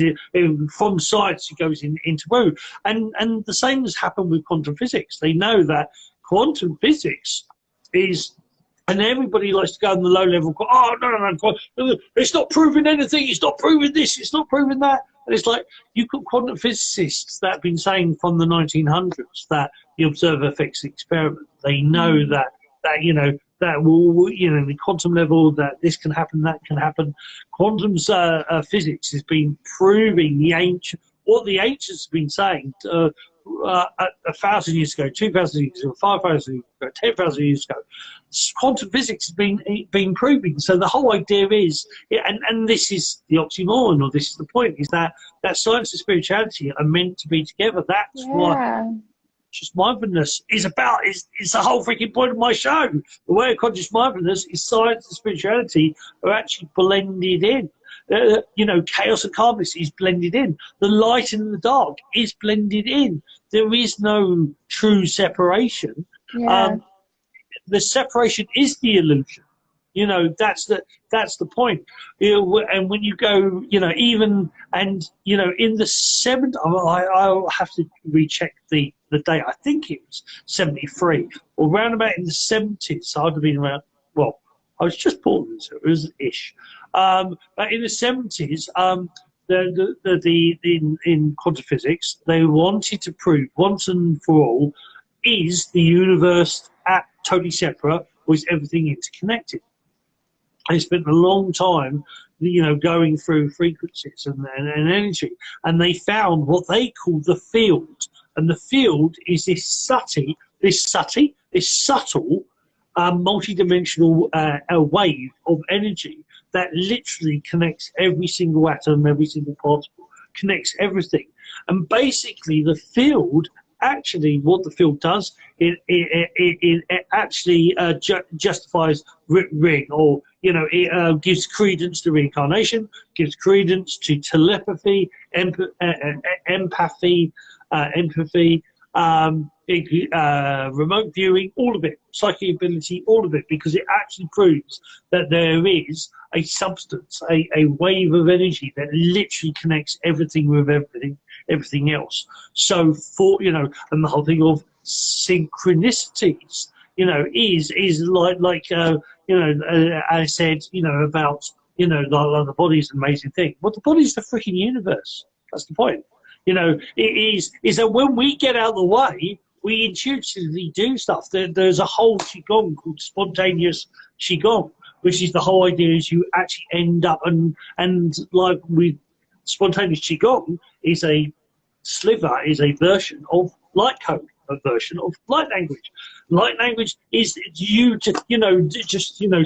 from science. It goes into woo. And the same has happened with quantum physics. They know that quantum physics is. And everybody likes to go on the low level. Oh, no, it's not proving anything. It's not proving this. It's not proving that. And it's like, you've got quantum physicists that have been saying from the 1900s that the observer affects the experiment. They know that that will, the quantum level, that this can happen, that can happen. Quantum physics has been proving what the ancients have been saying 1,000 years ago, 2,000 years ago, 5,000 years ago, 10,000 years ago. Quantum physics has been proving. So the whole idea is, and this is the oxymoron, or this is the point, is that science and spirituality are meant to be together. That's what just mindfulness is about. It's the whole freaking point of my show. The way of conscious mindfulness is science and spirituality are actually blended in. Chaos and calmness is blended in. The light and the dark is blended in. There is no true separation. Yeah. The separation is the illusion. That's the point. And when you go, in the 70s, I'll have to recheck the date. I think it was 73 or round about in the 70s. So I'd have been around. Well, I was just born, so it was ish. But in the 70s, in quantum physics, they wanted to prove once and for all, is the universe totally separate, or is everything interconnected? They spent a long time, going through frequencies and energy, and they found what they call the field. And the field is this subtle, multi-dimensional wave of energy that literally connects every single atom, every single particle, connects everything. And basically the field, actually what the field does, it actually justifies ring, or, it gives credence to reincarnation, gives credence to telepathy, empathy, remote viewing, all of it, psychic ability, all of it, because it actually proves that there is a substance, a wave of energy that literally connects everything with everything else. So and the whole thing of synchronicities, is like I said, about, like the body's an amazing thing. Well, the body's the freaking universe. That's the point. It is that when we get out of the way, we intuitively do stuff. There's a whole Qigong called spontaneous Qigong, which is the whole idea is you actually end up and like with spontaneous Qigong is a version of light code, a version of light language. Light language is you just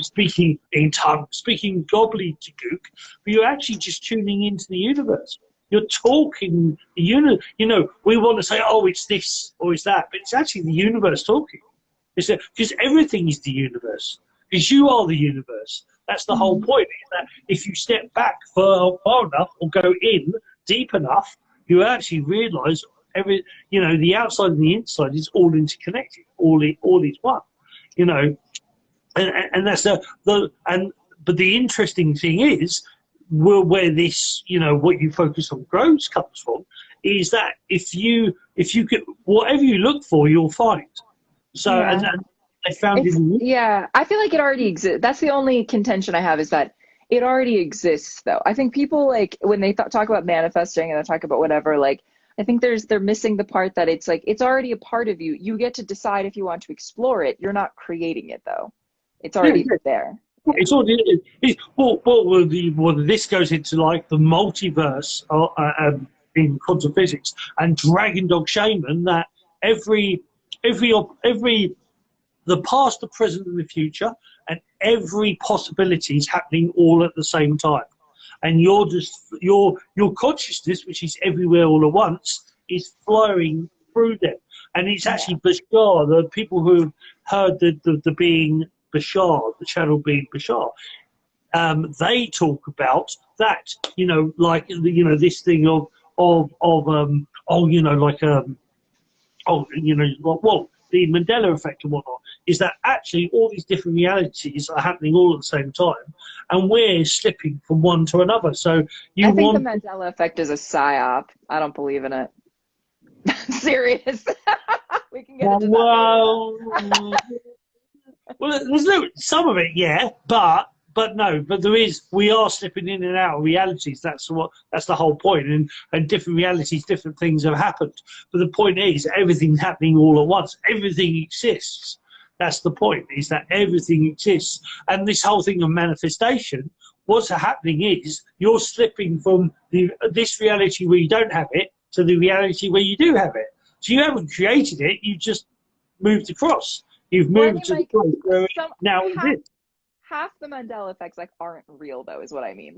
speaking in tongue, speaking gobbledygook, but you're actually just tuning into the universe. You're talking the universe. We want to say, oh, it's this or it's that, but it's actually the universe talking. Because everything is the universe. Because you are the universe. That's the whole point. Is that if you step back far enough or go in deep enough, you actually realise the outside and the inside is all interconnected. All is one. And that's but the interesting thing is, where this, what you focus on grows comes from, is that if you could, whatever you look for, you'll find. So, and I found I feel like it already exists. That's the only contention I have, is that it already exists, though. I think people, like, when they talk about manifesting and they talk about whatever, like, I think they're missing the part that it's like, it's already a part of you. You get to decide if you want to explore it. You're not creating it, though. It's already there. It's all. This goes into like the multiverse in quantum physics and Dragon Dog Shaman. That every the past, the present, and the future, and every possibility is happening all at the same time. And your consciousness, which is everywhere all at once, is flowing through them. And it's actually Bashar. The people who have heard the being Bashar, the channel being Bashar, they talk about that. This thing the Mandela effect and whatnot. is that actually all these different realities are happening all at the same time, and we're slipping from one to another. So I think the Mandela effect is a psyop. I don't believe in it. Serious. We can get into that. Well, there's some of it, yeah, but we are slipping in and out of realities. That's the whole point. And different realities, different things have happened. But the point is, everything's happening all at once. Everything exists. That's the point, is that everything exists. And this whole thing of manifestation, what's happening is you're slipping from this reality where you don't have it to the reality where you do have it. So you haven't created it, you just moved across. You've moved to the place where now it is. Half the Mandela effects aren't real though, is what I mean.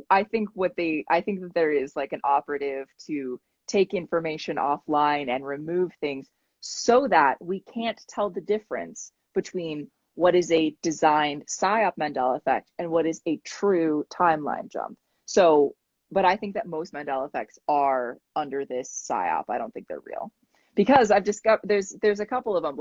I think that there is an operative to take information offline and remove things so that we can't tell the difference between what is a designed psyop Mandela effect and what is a true timeline jump. So, but I think that most Mandela effects are under this psyop. I don't think they're real, because I've discovered there's a couple of them.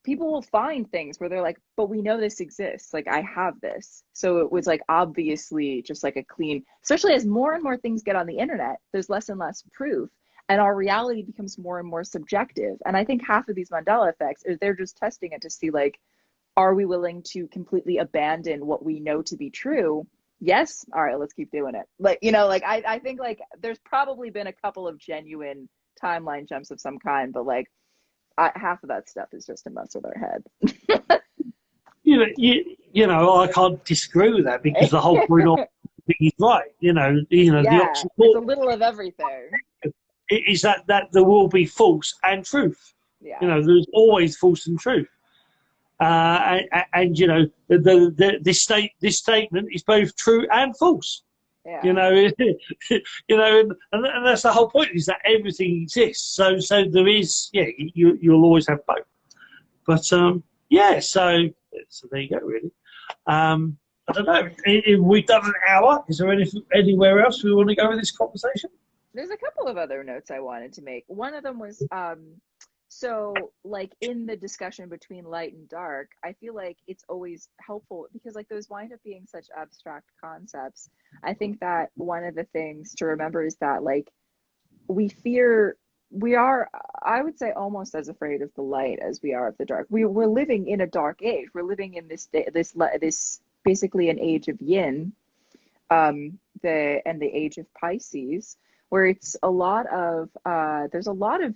People will find things where they're like, but we know this exists. I have this. So it was obviously just a clean, especially as more and more things get on the internet, there's less and less proof, and our reality becomes more and more subjective. And I think half of these Mandela effects is they're just testing it to see are we willing to completely abandon what we know to be true? Yes. All right, let's keep doing it. I think there's probably been a couple of genuine timeline jumps of some kind, but half of that stuff is just a mess with our head. I can't disagree with that, because the whole point of thing is right. It's a little of everything. Is that there will be false and truth. Yeah. There's always false and truth. This statement is both true and false. Yeah. And that's the whole point, is that everything exists. So there is, you'll always have both. But so there you go, really. I don't know. We've done an hour. Is there anywhere else we want to go with this conversation? There's a couple of other notes I wanted to make. One of them was so in the discussion between light and dark, I feel it's always helpful, because those wind up being such abstract concepts. I think that one of the things to remember is that we are, I would say, almost as afraid of the light as we are of the dark. We're living in a dark age. We're living in this basically an age of yin, the age of Pisces, where it's a lot of there's a lot of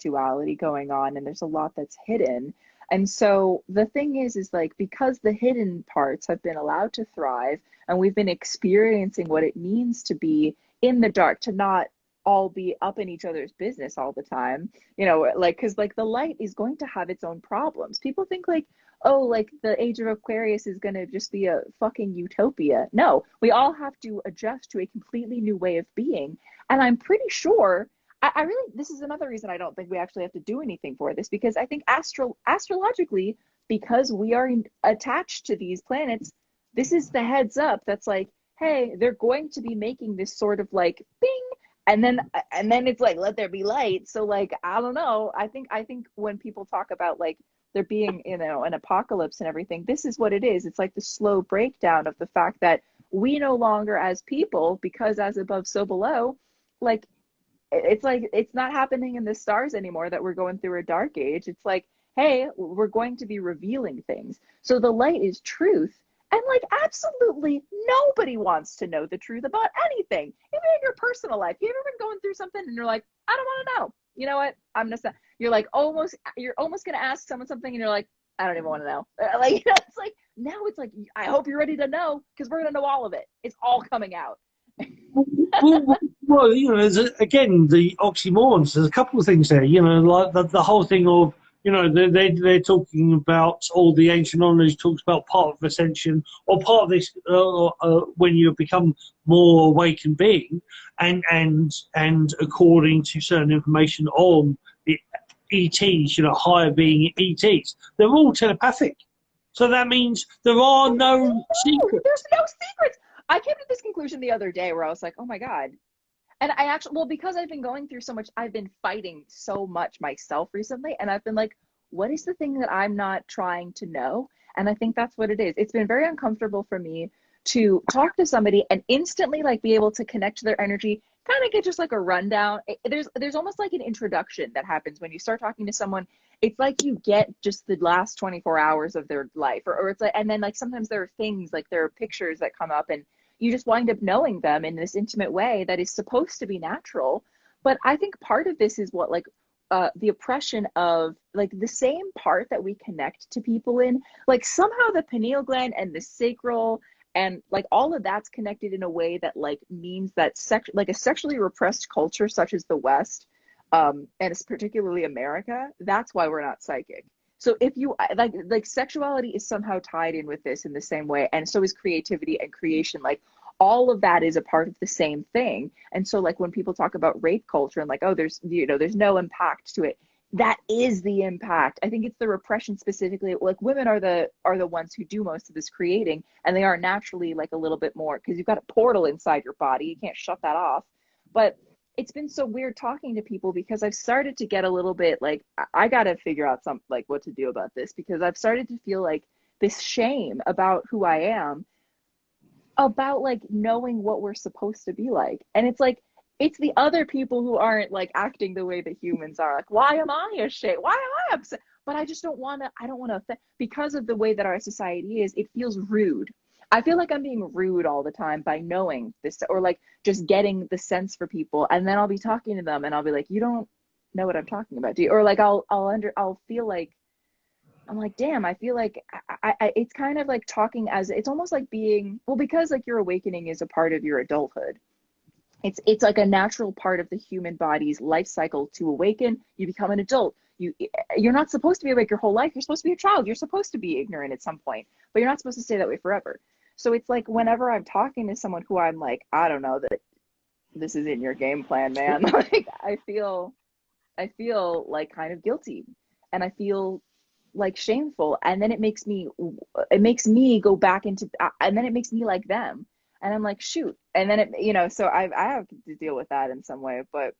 duality going on, and there's a lot that's hidden. And so the thing is because the hidden parts have been allowed to thrive, and we've been experiencing what it means to be in the dark, to not all be up in each other's business all the time, because the light is going to have its own problems. People think the age of Aquarius is going to just be a fucking utopia. No, we all have to adjust to a completely new way of being. And I'm pretty sure, I really, this is another reason I don't think we actually have to do anything for this, because I think astrologically, because we are attached to these planets, this is the heads up that's hey, they're going to be making this sort of bing, and then it's let there be light. So I don't know. I think when people talk about there being an apocalypse and everything, this is what it is. It's the slow breakdown of the fact that we no longer, as people, because as above so below, it's not happening in the stars anymore that we're going through a dark age. It's hey, we're going to be revealing things. So the light is truth. And absolutely nobody wants to know the truth about anything. Even in your personal life, you ever been going through something and you're I don't want to know. You know what? You're you're almost going to ask someone something and you're I don't even want to know. Now it's I hope you're ready to know, because we're going to know all of it. It's all coming out. well, there's again the oxymorons. There's a couple of things there. The whole thing of they're talking about, all the ancient knowledge talks about part of ascension, or part of this when you become more awakened being, and according to certain information on the ETs, higher being ETs, they're all telepathic. So that means there are no secrets. There's no secrets. I came to this conclusion the other day where I was oh my God. And I actually, because I've been going through so much, I've been fighting so much myself recently. And I've been what is the thing that I'm not trying to know? And I think that's what it is. It's been very uncomfortable for me to talk to somebody and instantly like be able to connect to their energy, kind of get just like a rundown. There's almost like an introduction that happens when you start talking to someone. It's like you get just the last 24 hours of their life, or it's like, and then like sometimes there are things like there are pictures that come up and you just wind up knowing them in this intimate way that is supposed to be natural. But I think part of this is what like the oppression of like the same part that we connect to people in, like somehow the pineal gland and the sacral and like all of that's connected in a way that like means that like a sexually repressed culture such as the West, and it's particularly America, that's why we're not psychic. So if you like sexuality is somehow tied in with this in the same way, and so is creativity and creation. Like all of that is a part of the same thing. And so like when people talk about rape culture and like, oh, there's, you know, there's no impact to it, that is the impact. I think it's the repression specifically. Like women are the ones who do most of this creating, and they are naturally like a little bit more, because you've got a portal inside your body, you can't shut that off. But it's been so weird talking to people because I've started to get a little bit like, I got to figure out some like what to do about this, because I've started to feel like this shame about who I am, about like knowing what we're supposed to be like. And it's like, it's the other people who aren't like acting the way that humans are. Like, why am I ashamed? Why am I upset? But I just don't want to offend, because of the way that our society is, it feels rude. I feel like I'm being rude all the time by knowing this, or like just getting the sense for people. And then I'll be talking to them and I'll be like, you don't know what I'm talking about, do you? Or like, I'll feel like, I'm like, damn, I feel like it's kind of like talking as, it's almost like being, well, because like your awakening is a part of your adulthood. It's like a natural part of the human body's life cycle to awaken. You become an adult. You're not supposed to be awake your whole life. You're supposed to be a child. You're supposed to be ignorant at some point, but you're not supposed to stay that way forever. So it's like whenever I'm talking to someone who I'm like, I don't know that this is in your game plan, man. Like I feel like kind of guilty, and I feel like shameful, and then it makes me go back into, and then it makes me like them, and I'm like, shoot, and then it, you know, so I have to deal with that in some way. But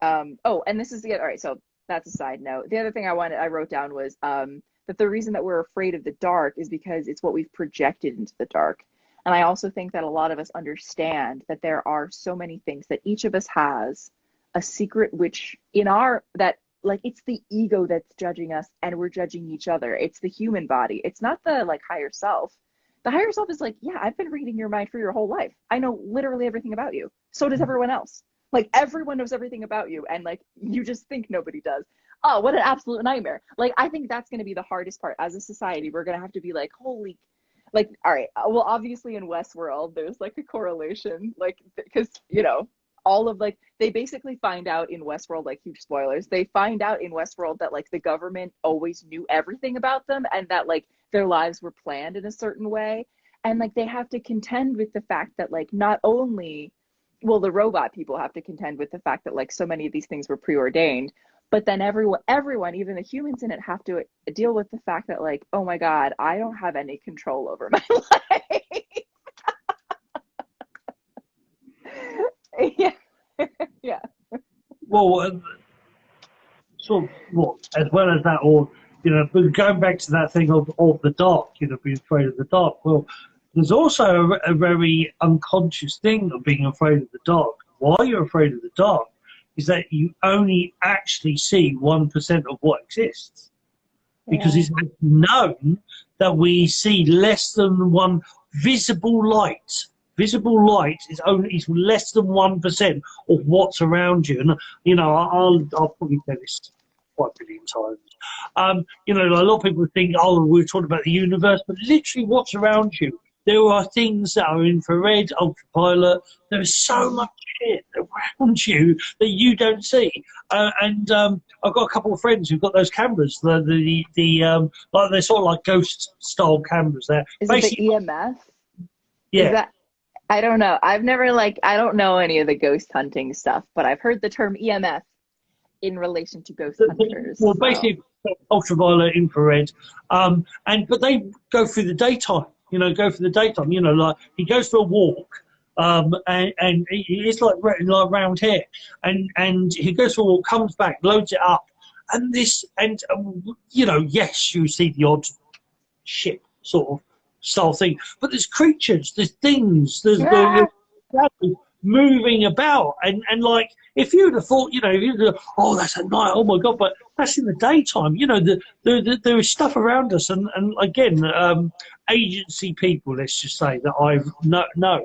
oh, and this is the, all right, so that's a side note. The other thing I wrote down was that the reason that we're afraid of the dark is because it's what we've projected into the dark. And I also think that a lot of us understand that there are so many things that each of us has a secret, which in our, that like, it's the ego that's judging us and we're judging each other. It's the human body. It's not the like higher self. The higher self is like, yeah, I've been reading your mind for your whole life. I know literally everything about you. So does everyone else. Like everyone knows everything about you. And like, you just think nobody does. Oh, what an absolute nightmare. Like, I think that's going to be the hardest part as a society. We're going to have to be like, holy, like, all right. Well, obviously in Westworld, there's like a correlation, like, because, you know, all of like, they basically find out in Westworld, like huge spoilers, they find out in Westworld that like the government always knew everything about them, and that like their lives were planned in a certain way. And like, they have to contend with the fact that like, not only, well, the robot people have to contend with the fact that like so many of these things were preordained, but then everyone, even the humans in it, have to deal with the fact that like, oh my God, I don't have any control over my life. Yeah. Yeah. Well, sort of, well, as well as that, or, you know, but going back to that thing of the dark, you know, being afraid of the dark. Well, there's also a very unconscious thing of being afraid of the dark. Why you're afraid of the dark is that you only actually see 1% of what exists. Because it's known that we see less than one visible light. Visible light is less than 1% of what's around you. And, you know, I'll probably say this quite a billion times. You know, a lot of people think, oh, we're talking about the universe, but literally what's around you. There are things that are infrared, ultraviolet. There is so much shit around you that you don't see. And I've got a couple of friends who've got those cameras. Like they're sort of like ghost style cameras. There. Is it the EMF? Yeah. Is that, I don't know. I've never I don't know any of the ghost hunting stuff, but I've heard the term EMF in relation to ghost hunters. Well, basically ultraviolet, infrared, but they go through the daytime. You know, You know, like he goes for a walk, and it's like round here, and he goes for a walk, comes back, loads it up, and this, and you know, yes, you see the odd ship sort of style thing, but there's creatures, there's things, there's Yeah. moving about, and like if you'd have thought, you know, you'd have, oh, that's at night, oh my god, but that's in the daytime. You know, there is stuff around us, and again, agency people, let's just say that I know,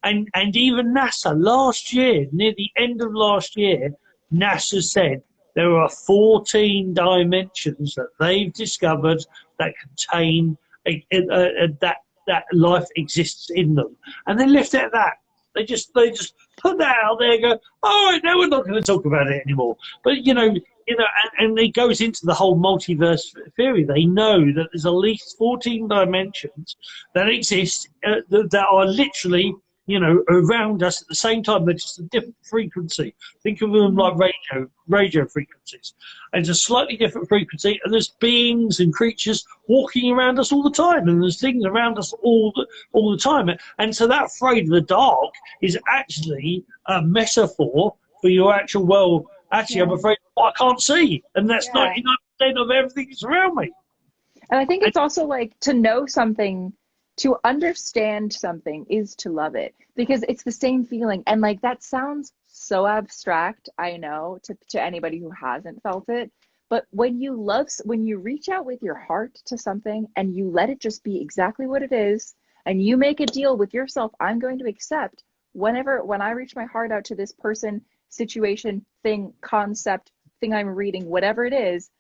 and even NASA last year, near the end of last year, NASA said there are 14 dimensions that they've discovered that contain that life exists in them, and they left it at that. They just put that out there and go, all right, now we're not going to talk about it anymore. But and it goes into the whole multiverse theory. They know that there's at least 14 dimensions that exist that are literally, you know, around us at the same time. They're just a different frequency. Think of them like radio frequencies. And it's a slightly different frequency, and there's beings and creatures walking around us all the time, and there's things around us all the time. And so that afraid of the dark is actually a metaphor for your actual, well, actually, I'm afraid of what I can't see, and that's 99% of everything that's around me. And I think it's also like to know something, to understand something is to love it, because it's the same feeling. And like that sounds so abstract, I know, to anybody who hasn't felt it. But when you reach out with your heart to something and you let it just be exactly what it is, and you make a deal with yourself, I'm going to accept when I reach my heart out to this person, situation, thing, concept, thing I'm reading, whatever it is,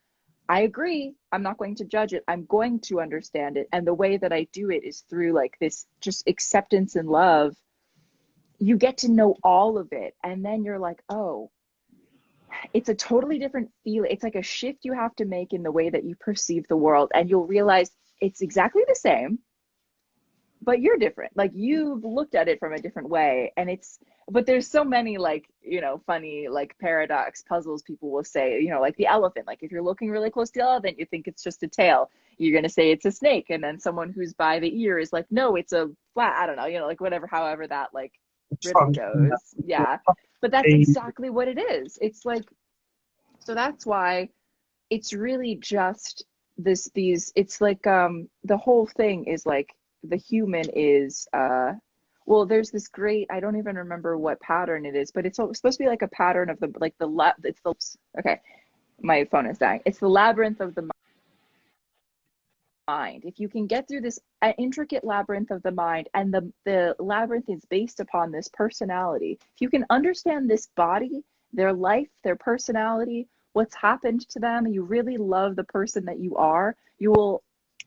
I agree. I'm not going to judge it. I'm going to understand it. And the way that I do it is through like this just acceptance and love. You get to know all of it. And then you're like, oh, it's a totally different feel. It's like a shift you have to make in the way that you perceive the world. And you'll realize it's exactly the same, but you're different. Like you've looked at it from a different way. And but there's so many like, you know, funny like paradox puzzles people will say, you know, like the elephant. Like if you're looking really close to the elephant, you think it's just a tail. You're going to say it's a snake. And then someone who's by the ear is like, no, it's a flat, I don't know, you know, like whatever, however that like rhythm goes. Yeah. But that's exactly what it is. It's like, so that's why it's really just it's like the whole thing is like the human is well, there's this great, I don't even remember what pattern it is, but it's supposed to be like a pattern of okay, my phone is dying. It's the labyrinth of the mind. If you can get through this intricate labyrinth of the mind, and the labyrinth is based upon this personality, if you can understand this body, their life, their personality, what's happened to them, and you really love the person that you are, you will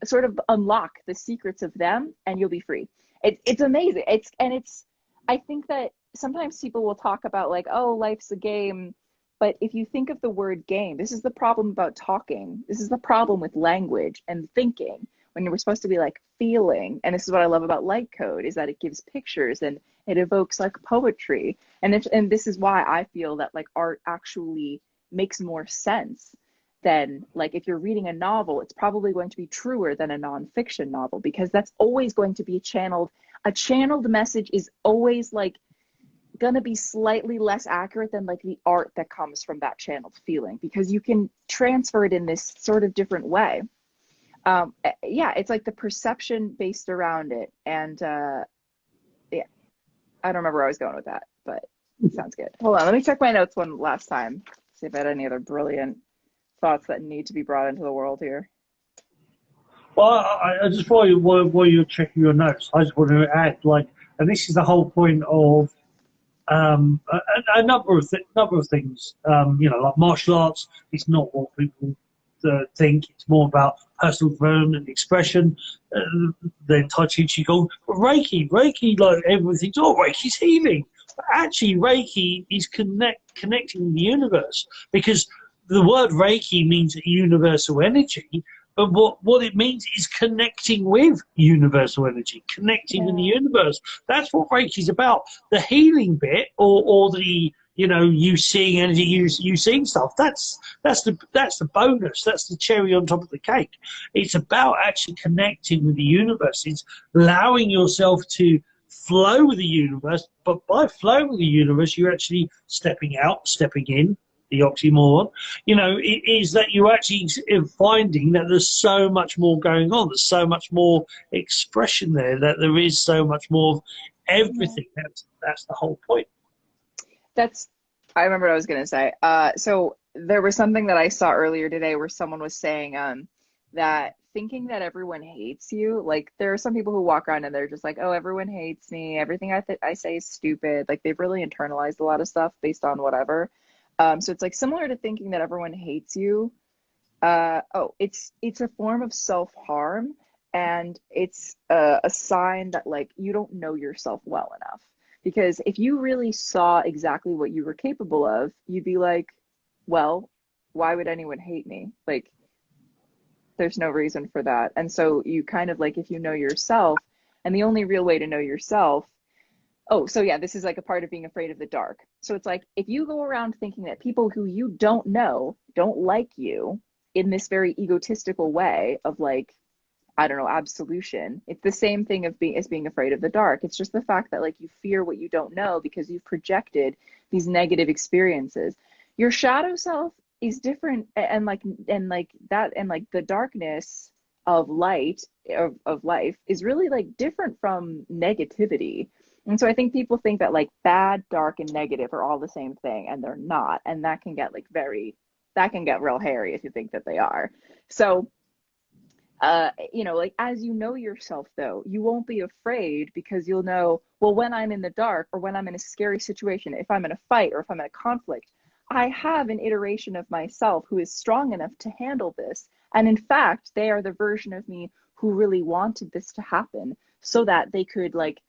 sort of unlock the secrets of them and you'll be free. It's amazing. I think that sometimes people will talk about like, oh, life's a game. But if you think of the word game, this is the problem about talking. This is the problem with language and thinking, when we're supposed to be like feeling. And this is what I love about light code, is that it gives pictures and it evokes like poetry. And this is why I feel that like art actually makes more sense than like if you're reading a novel, it's probably going to be truer than a nonfiction novel, because that's always going to be channeled. A channeled message is always like gonna be slightly less accurate than like the art that comes from that channeled feeling, because you can transfer it in this sort of different way. Yeah, it's like the perception based around it. And yeah, I don't remember where I was going with that, but it sounds good. Hold on, let me check my notes one last time, see if I had any other brilliant thoughts that need to be brought into the world here. Well, I just while you're checking your notes, I just want to add, like, and this is the whole point of a number of things. You know, like martial arts, it's not what people think. It's more about personal development and expression. Then Tai Chi, Qigong, but Reiki, like everything. Oh, Reiki's healing. But actually, Reiki is connecting the universe, because the word Reiki means universal energy, but what it means is connecting with universal energy, connecting with the universe. That's what Reiki's about. The healing bit, or the, you know, you seeing energy, you seeing stuff, that's the bonus, that's the cherry on top of the cake. It's about actually connecting with the universe. It's allowing yourself to flow with the universe, but by flowing with the universe, you're actually stepping out, stepping in, the oxymoron, is that you're actually finding that there's so much more going on. There's so much more expression there, that there is so much more of everything. That's the whole point. I remember what I was going to say. So there was something that I saw earlier today where someone was saying that thinking that everyone hates you, like there are some people who walk around and they're just like, oh, everyone hates me. Everything I say is stupid. Like they've really internalized a lot of stuff based on whatever. So it's like similar to thinking that everyone hates you. It's a form of self-harm, and it's a sign that like you don't know yourself well enough. Because if you really saw exactly what you were capable of, you'd be like, well, why would anyone hate me? Like, there's no reason for that. And so you kind of like, if you know yourself, and the only real way to know yourself, so yeah, this is like a part of being afraid of the dark. So it's like, if you go around thinking that people who you don't know don't like you in this very egotistical way of like, I don't know, absolution. It's the same thing of being afraid of the dark. It's just the fact that like you fear what you don't know because you've projected these negative experiences. Your shadow self is different, and like that, and like the darkness of light of life is really like different from negativity. And so I think people think that like bad, dark, and negative are all the same thing, and they're not. And that can get real hairy if you think that they are. So like as you know yourself though, you won't be afraid because you'll know, well, when I'm in the dark or when I'm in a scary situation, if I'm in a fight or if I'm in a conflict, I have an iteration of myself who is strong enough to handle this. And in fact, they are the version of me who really wanted this to happen so that they could like,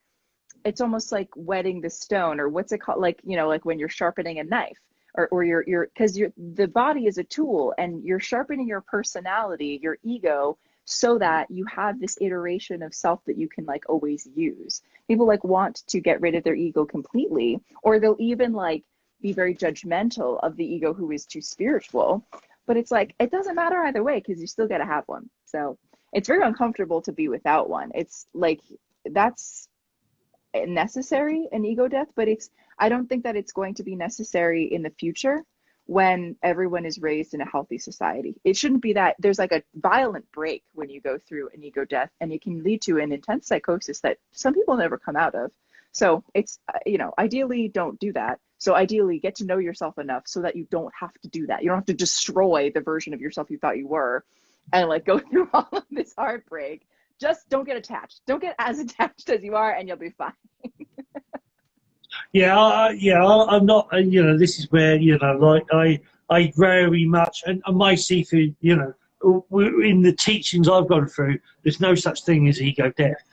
it's almost like whetting the stone, or what's it called? Like, like when you're sharpening a knife, or because the body is a tool, and you're sharpening your personality, your ego, so that you have this iteration of self that you can like always use. People like want to get rid of their ego completely, or they'll even like be very judgmental of the ego who is too spiritual. But it's like, it doesn't matter either way because you still got to have one. So it's very uncomfortable to be without one. It's like, that's necessary, an ego death, but I don't think that it's going to be necessary in the future when everyone is raised in a healthy society. It shouldn't be that there's like a violent break when you go through an ego death, and it can lead to an intense psychosis that some people never come out of. So it's, ideally don't do that. So ideally get to know yourself enough so that you don't have to do that. You don't have to destroy the version of yourself you thought you were and like go through all of this heartbreak. Just don't get attached. Don't get as attached as you are, and you'll be fine. I'm not. This is where like I very much, and my Sifu, in the teachings I've gone through, there's no such thing as ego death.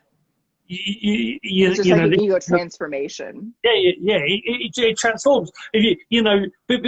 It's just like an ego transformation. It transforms.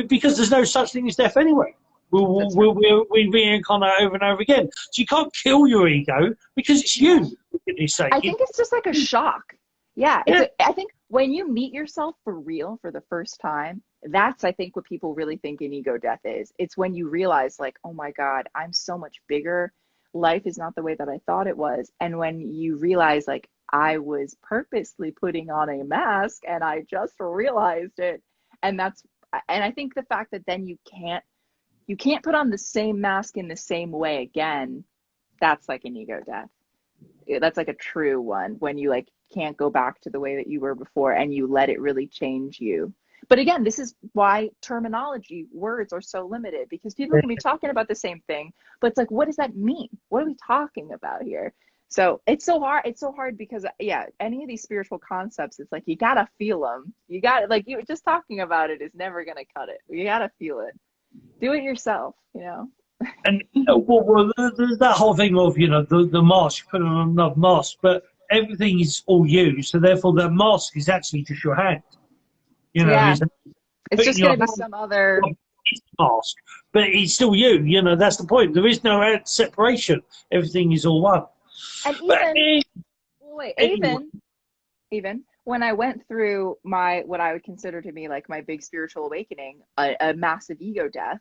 Because there's no such thing as death anyway. We reincarnate over and over again. So you can't kill your ego because it's you. I think it's just like a shock. Yeah. I think when you meet yourself for real for the first time, that's, I think, what people really think an ego death is. It's when you realize like, oh my God, I'm so much bigger. Life is not the way that I thought it was. And when you realize like, I was purposely putting on a mask and I just realized it. And I think the fact that then you can't put on the same mask in the same way again, that's like an ego death. That's like a true one, when you like can't go back to the way that you were before and you let it really change you. But again, this is why terminology, words are so limited, because people can be talking about the same thing, but it's like, what does that mean? What are we talking about here? So it's so hard. It's so hard because any of these spiritual concepts, it's like, you gotta feel them. You gotta, like, you just talking about it is never gonna cut it. You gotta feel it. Do it yourself, And that whole thing of the mask, putting on another mask, but everything is all you, so therefore the mask is actually just your hand. It's just going to be some other mask, but it's still you. That's the point. There is no separation. Everything is all one. And even when I went through what I would consider to be like my big spiritual awakening, a massive ego death,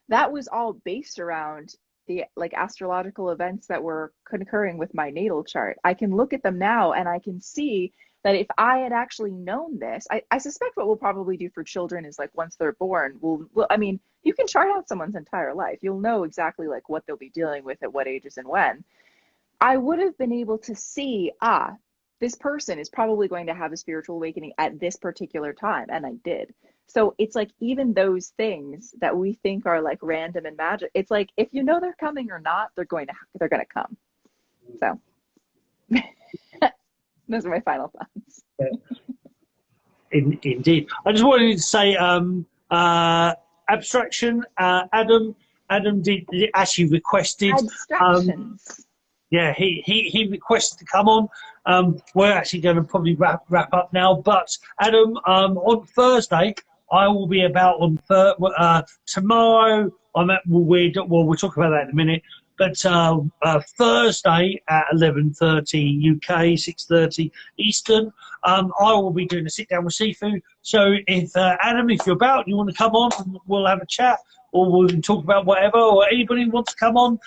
that was all based around the like astrological events that were concurring with my natal chart. I can look at them now and I can see that if I had actually known this, I suspect what we'll probably do for children is like once they're born, I mean, you can chart out someone's entire life. You'll know exactly like what they'll be dealing with at what ages and when. I would have been able to see, this person is probably going to have a spiritual awakening at this particular time. And I did. So it's like, even those things that we think are like random and magic, it's like, if you know they're coming or not, they're going to come. So those are my final thoughts. Indeed. I just wanted to say, abstraction, Adam did actually requested, abstractions. Yeah, he requested to come on. We're actually going to probably wrap up now. But Adam, on Thursday, I will be about on tomorrow. We'll talk about that in a minute. But Thursday at 11:30 UK, 6:30 Eastern, I will be doing a sit down with Sifu. So if Adam, if you're about, you want to come on, we'll have a chat, or we can talk about whatever, or anybody who wants to come on,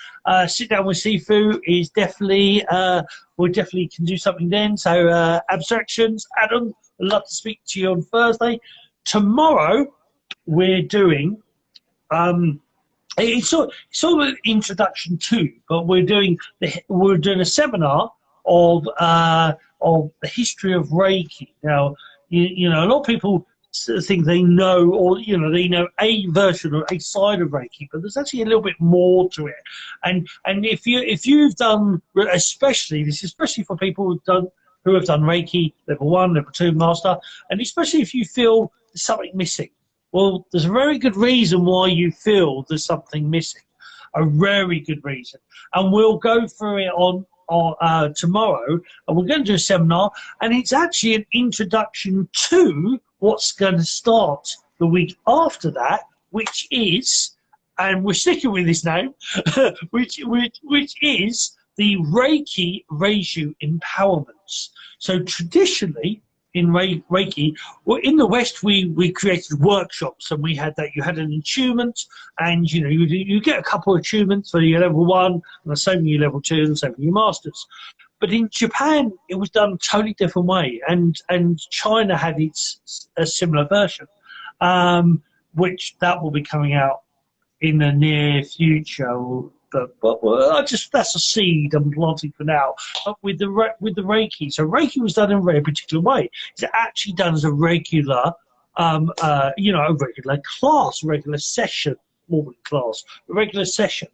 sit down with Sifu is definitely, we definitely can do something then. So abstractions, Adam, I'd love to speak to you on Thursday. Tomorrow, we're doing, it's sort of an introduction to, but we're doing a seminar of the history of Reiki. Now, you know, a lot of people think they know, or they know a version or a side of Reiki, but there's actually a little bit more to it. And if you've done, especially for people who have done Reiki level 1, level 2, master, and especially if you feel there's something missing. Well, there's a very good reason why you feel there's something missing. A very good reason. And we'll go through it on tomorrow, and we're going to do a seminar, and it's actually an introduction to what's going to start the week after that, which is, and we're sticking with this name, which is the Reiki Reiju empowerments. So traditionally, in Reiki, well, in the West, we created workshops, and we had that. You had an attunement, and you get a couple of attunements for your level 1, and the same with your level 2, and the same with your masters. But in Japan, it was done a totally different way, and China had a similar version, which that will be coming out in the near future. But that's a seed I'm planting for now. But with the Reiki, so Reiki was done in a very particular way. It's actually done as a regular, a regular class, a regular session, more than class, a regular session.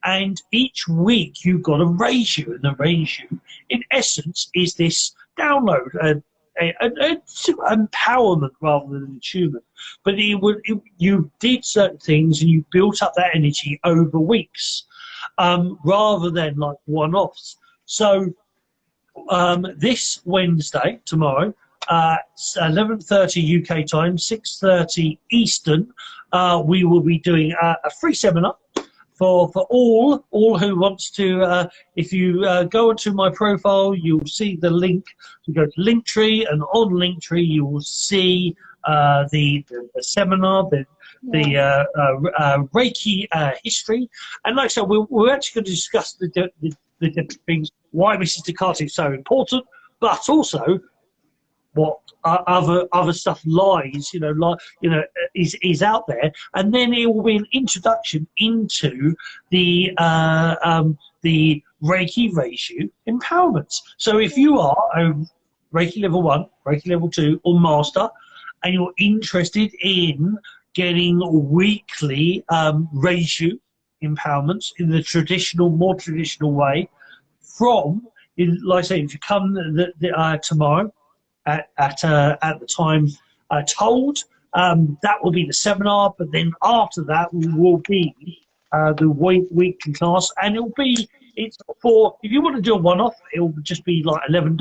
And each week you've got a Reiju, and the Reiju, in essence, is this download, an empowerment rather than attunement. But you did certain things, and you built up that energy over weeks. Rather than like one-offs. So this Wednesday, tomorrow, 11:30 UK time, 6:30 Eastern, we will be doing a free seminar for all who wants to. If you go onto my profile, you'll see the link. You go to Linktree, and on Linktree you will see the seminar, the Reiki history, and like I said, we're actually going to discuss the different things, why Mrs. Ducati is so important, but also what other stuff lies, is out there, and then it will be an introduction into the Reiki Reiju empowerments. So if you are a Reiki level 1, Reiki level 2, or master, and you're interested in getting weekly Reiju empowerments in the more traditional way, like I say, if you come tomorrow at the time told, that will be the seminar. But then after that will be the weekly class, and it's for, if you want to do a one-off, it will just be like $11.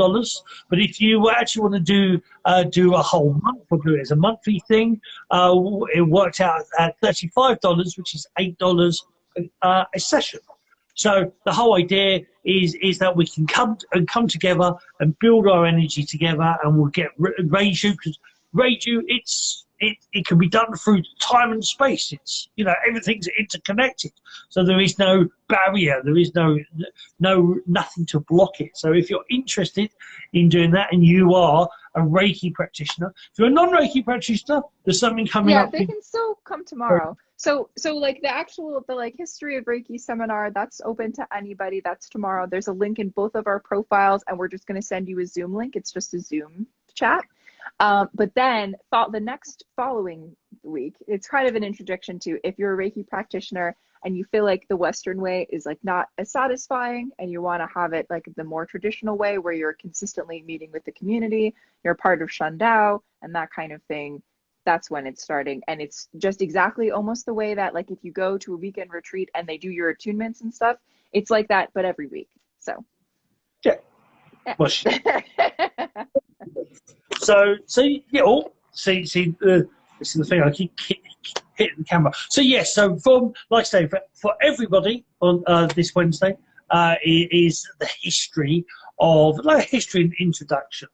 But if you actually want to do a whole month, or do it as a monthly thing, it works out at $35, which is $8 a session. So the whole idea is that we can come together and build our energy together, and we'll get Reiju, because Reiju, it can be done through time and space. It's, you know, everything's interconnected, so there is no barrier, there is nothing to block it. So if you're interested in doing that, and you are a Reiki practitioner, if you're a non-Reiki practitioner, there's something coming up. Yeah, they can still come tomorrow. So like the like history of Reiki seminar, that's open to anybody. That's tomorrow. There's a link in both of our profiles, and we're just going to send you a Zoom link. It's just a Zoom chat. But then the next following week, it's kind of an introduction to, if you're a Reiki practitioner and you feel like the Western way is like not as satisfying, and you want to have it like the more traditional way where you're consistently meeting with the community, you're part of Shun and that kind of thing. That's when it's starting. And it's just exactly almost the way that, like, if you go to a weekend retreat and they do your attunements and stuff, it's like that, but every week. So yeah. Well, so yeah. Oh, see. This is the thing. I keep hitting the camera. So yes. So from, like I say, for everybody on this Wednesday, is the history of, like, history and introduction,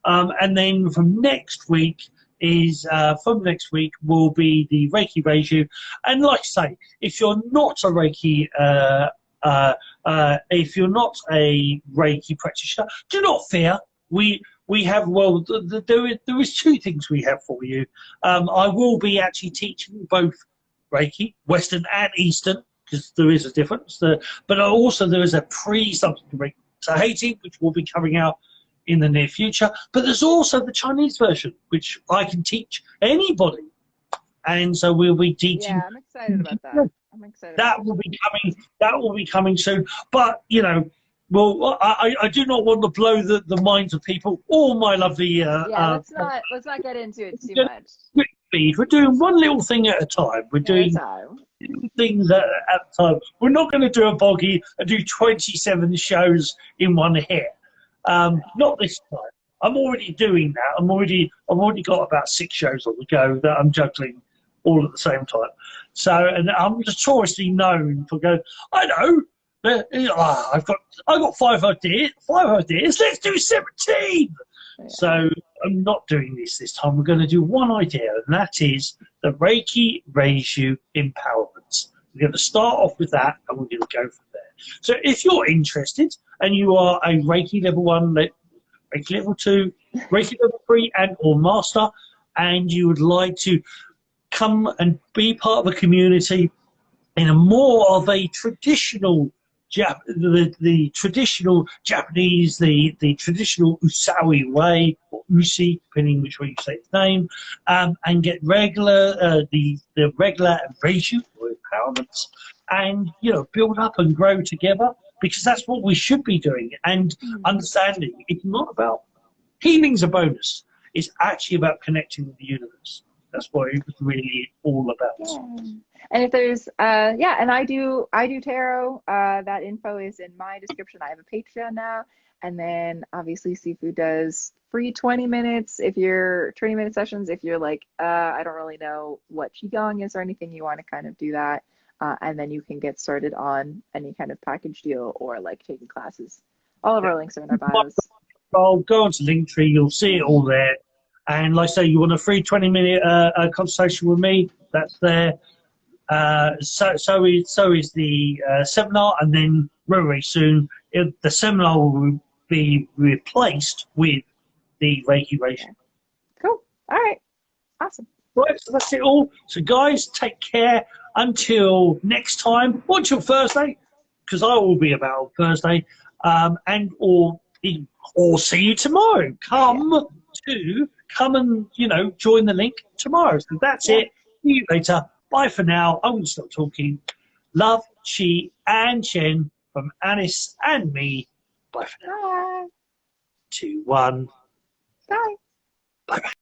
and then from next week will be the Reiki Reiju. And like I say, if you're not a Reiki if you're not a Reiki practitioner, do not fear. We have, well, there is two things we have for you. I will be actually teaching both Reiki, Western and Eastern, because there is a difference. But also there is a something Reiki Tahiti, which will be coming out in the near future. But there's also the Chinese version, which I can teach anybody. And so we'll be teaching. Yeah, I'm excited about that. I'm excited. That will be coming. That will be coming soon. But, you know, well, I do not want to blow the minds of people. All my lovely. Let's not get into it too much. We're doing one little thing at a time. We're doing things at a time. We're not going to do a Boggie and do 27 shows in one hit. Not this time. I'm already doing that. I've already got about 6 shows on the go that I'm juggling all at the same time. So, and I'm notoriously known for going, I know, I've got 5 ideas. Let's do 17. Yeah. So I'm not doing this time. We're going to do one idea, and that is the Reiki Reiju empowerment. We're going to start off with that, and we're going to go from there. So if you're interested, and you are a Reiki level 1, Reiki level 2, Reiki level 3, and or master, and you would like to come and be part of a community in a more of a traditional the traditional Japanese, the traditional Usawi way, or Usi, depending which way you say its name, and get regular the regular Reiju or empowerments, and, you know, build up and grow together, because that's what we should be doing. And understanding it's not about healing's a bonus. It's actually about connecting with the universe. That's what it was really all about. Yeah. And if there's and I do tarot. That info is in my description. I have a Patreon now, and then obviously Sifu does free 20 minutes if you're 20-minute sessions. If you're like, I don't really know what Qigong is or anything, you want to kind of do that, and then you can get started on any kind of package deal or like taking classes. All of our links are in our bios. I'll go onto Linktree. You'll see it all there. And like I say, you want a free 20-minute consultation with me, that's there. So is the seminar, and then very soon the seminar will be replaced with the Reiki Reiju. Okay. Cool. All right. Awesome. Right, so that's it all. So guys, take care until next time, or until Thursday, because I will be about on Thursday, and or see you tomorrow. Come and, you know, join the link tomorrow. So that's it. See you later. Bye for now. I will stop talking. Love, Chi, and Chen from Allis and me. Bye for now. Bye. 2, 1. Bye. Bye-bye.